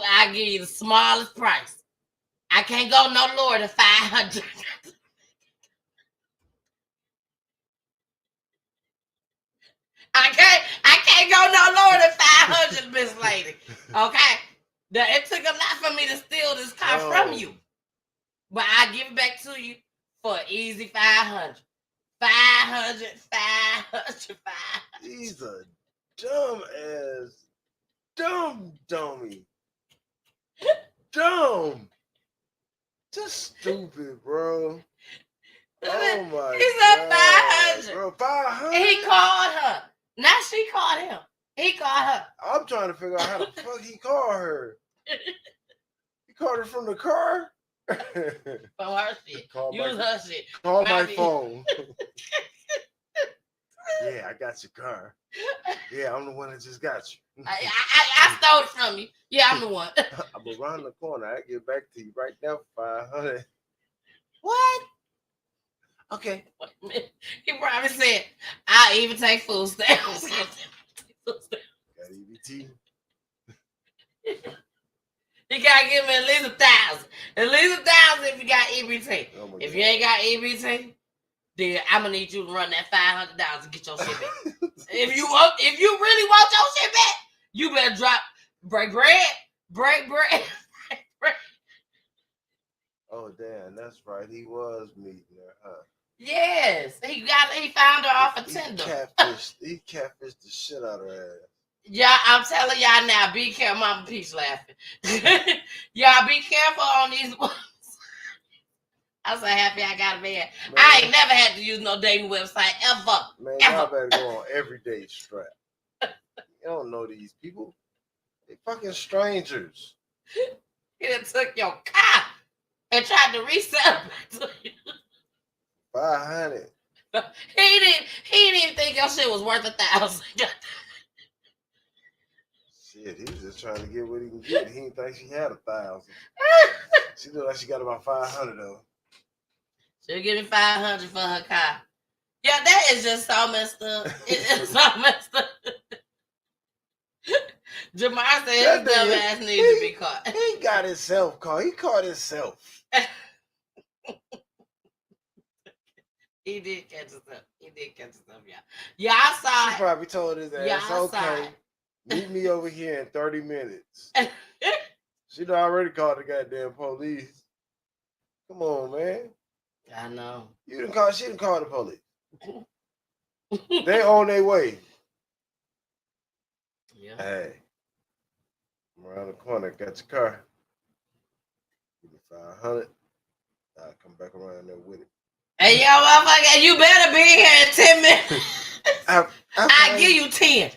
I'll give you the smallest price. I can't go no lower than 500. I can't go no lower than 500, Miss Lady. Okay? Now, it took a lot for me to steal this car from you. But I'll give it back to you for an easy 500. 500. He's a dumb dummy. Dumb. Just stupid, bro. Oh my He God. said 500. Bro, 500? He called her. Now she called him. He called her. I'm trying to figure out how the fuck he called her. He called her from the car? From her shit. Use her shit. Call my phone. Yeah, I got your car. Yeah, I'm the one that just got you. I stole it from you. Yeah, I'm the one. I'm around the corner. I get back to you right now for 500. What? Okay. He probably said, I'll even take food stamps. Got EBT. You gotta give me at least 1,000. At least 1,000 if you got EBT. Oh if you ain't got EBT, then I'm gonna need you to run that $500 to get your shit back. If you really want your shit back, you better break bread. Oh damn, that's right. He was meeting her, huh? Yes, he found her off a Tinder. He catfished the shit out of her ass. Yeah, I'm telling y'all now, be careful. Mama Peach laughing. Y'all be careful on these ones. I'm so happy I got a man. I ain't never had to use no dating website ever. Man, y'all better go on everyday strap. You don't know these people. They fucking strangers. He done took your car and tried to resell it to you. 500. He didn't even think your shit was worth 1,000. Shit, he was just trying to get what he can get. He didn't think she had 1,000. She looked like she got about 500 though. She'll give me 500 for her car. Yeah, that is just so messed up. It's so messed up. Jamar said his dumb ass needs to be caught. He got himself caught. He caught himself. He did catch himself. Y'all. Y'all saw She probably told his ass, Y'all okay, meet me over here in 30 minutes. She done already called the goddamn police. Come on, man. I know. She didn't call the police. They on their way. Yeah. Hey, I'm around the corner. Got your car. Give me 500. I'll come back around there with it. Hey, yo, motherfucker, you better be here in 10 minutes. I'll give you 10.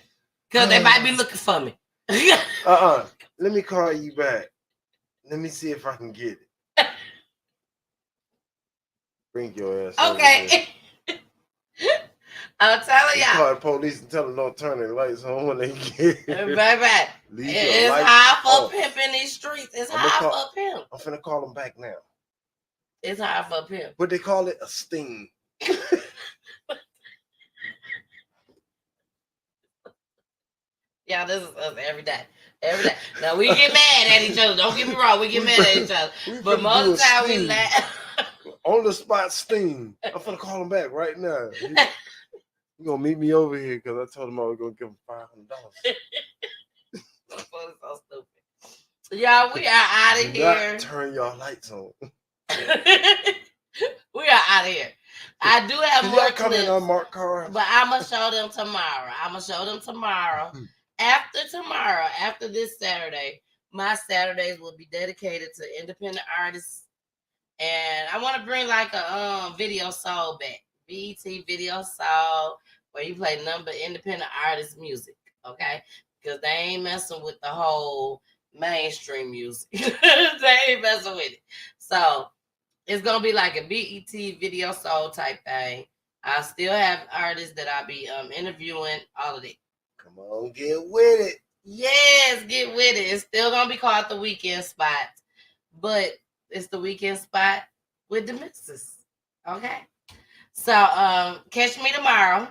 Because they might be looking for me. Let me call you back. Let me see if I can get it. Bring your ass. Okay. I'm telling y'all. Call the police and tell them don't turn their lights on when they get here. Baby, it's hard for a pimp in these streets. It's hard for a pimp. I'm finna call them back now. It's hard for a pimp. But they call it a sting. Yeah, this is us every day. Every day. Now, we get mad at each other. Don't get me wrong. We get mad at each other. But most of the time, we laugh. On the spot sting. I'm finna call him back right now. You gonna meet me over here because I told him I was gonna give him $500. So stupid. Y'all, we are out of here. Not turn y'all lights on. We are out of here. I do have Can more y'all come in clips, unmarked cars? but I'm gonna show them tomorrow. After this Saturday, my Saturdays will be dedicated to independent artists And I want to bring like a video soul back. BET Video Soul, where you play number independent artist music, okay? Because they ain't messing with the whole mainstream music. They ain't messing with it. So it's gonna be like a BET Video Soul type thing. I still have artists that I'll be interviewing, all of it. Come on, get with it. Yes, get with it. It's still gonna be called the Weekend Spot, but it's the Weekend Spot with the missus. Okay. So catch me tomorrow.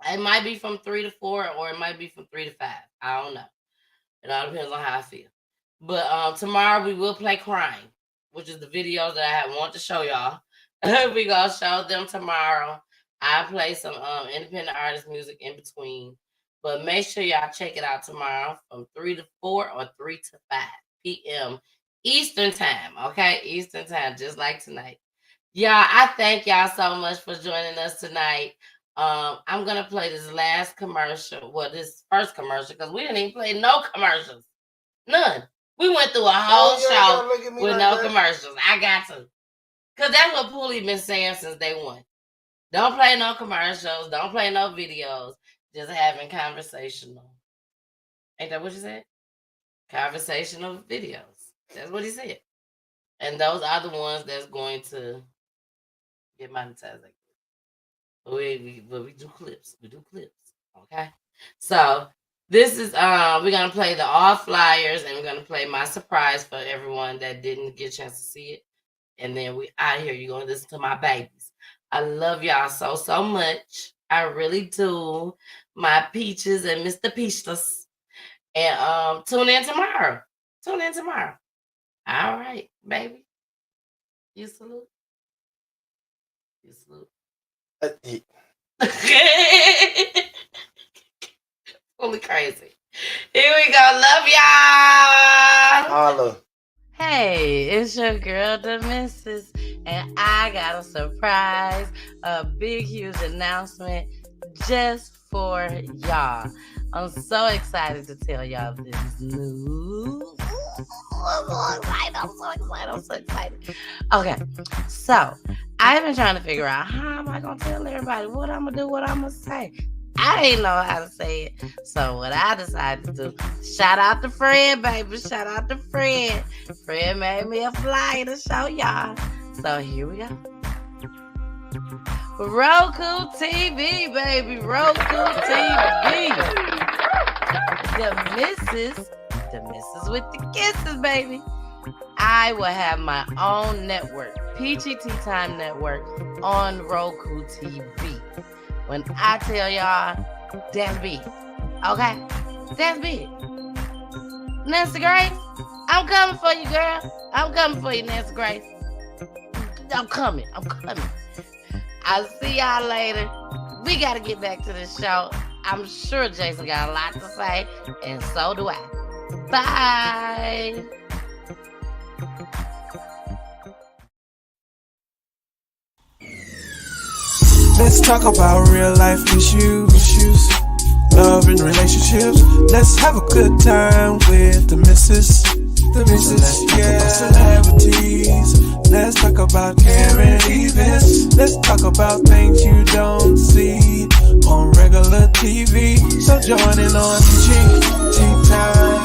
It might be from 3 to 4, or it might be from 3 to 5. I don't know. It all depends on how I feel. But tomorrow we will play Crying, which is the videos that I want to show y'all. We gonna show them tomorrow. I play some independent artist music in between. But make sure y'all check it out tomorrow from 3 to 4 or 3 to 5 p.m. Eastern time. Okay? Eastern time, just like tonight. Y'all, I thank y'all so much for joining us tonight. I'm gonna play this last commercial. Well, this first commercial, because we didn't even play no commercials. None. We went through a whole show with no commercials. I got to. Because that's what Pooley been saying since day one. Don't play no commercials. Don't play no videos. Just having conversational. Ain't that what you said? Conversational videos. That's what he said. And those are the ones that's going to get monetized. But we do clips. We do clips. Okay? So this is we're gonna play the All Flyers, and we're gonna play my surprise for everyone that didn't get a chance to see it. And then we out here. You're gonna listen to my babies. I love y'all so much. I really do. My peaches and Mr. Peachless. And tune in tomorrow. Tune in tomorrow. All right, baby. You salute. You salute. Fully crazy. Here we go. Love y'all. Holla. Hey, it's your girl, the missus, and I got a surprise, a big, huge announcement just for y'all. I'm so excited to tell y'all this news. I'm so excited. Okay, so I've been trying to figure out how am I going to tell everybody what I'm going to do, what I'm going to say. I ain't know how to say it. So what I decided to do, shout out to Fred, baby. Shout out to Fred. Fred made me a flyer to show y'all. So here we go. Roku TV, baby. Roku TV. The missus with the kisses, baby. I will have my own network, PGT Time Network, on Roku TV. When I tell y'all, that's big. Okay? That's big. Nancy Grace, I'm coming for you, girl. I'm coming for you, Nancy Grace. I'm coming. I'll see y'all later. We got to get back to the show. I'm sure Jason got a lot to say, and so do I. Bye. Let's talk about real life issues, love and relationships. Let's have a good time with the missus. Let's talk about celebrities. Let's talk about caring events. Let's talk about things you don't see on regular TV. So join in on PGT Time.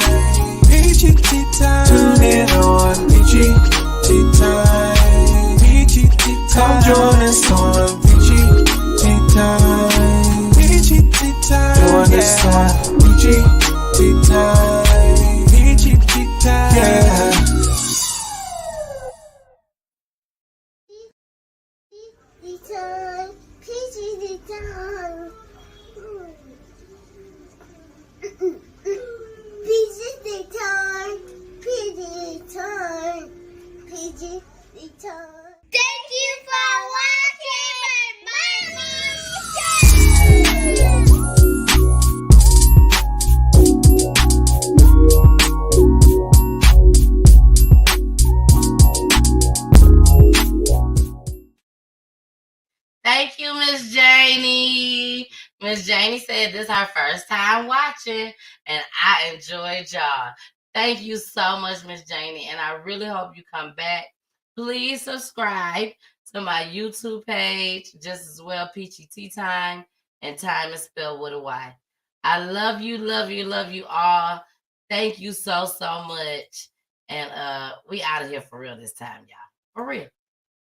PGT Time. Tune in on PGT Time. PGT Time. Come join us on PGT Time. PGT Time. Join us on PGT Time. PGT Time. Yeah. PGT Time. PGT Time. PGT Time. PGT Time. Thank you for watching my mommy show. Thank you, Miss Janie. Miss Janie said this is her first time watching, and I enjoyed y'all. Thank you so much, Miss Janie, and I really hope you come back. Please subscribe to my YouTube page, just as well, Peachy Tea Time, and time is spelled with a Y. I love you, love you, love you all. Thank you so much. And we out of here for real this time, y'all. For real.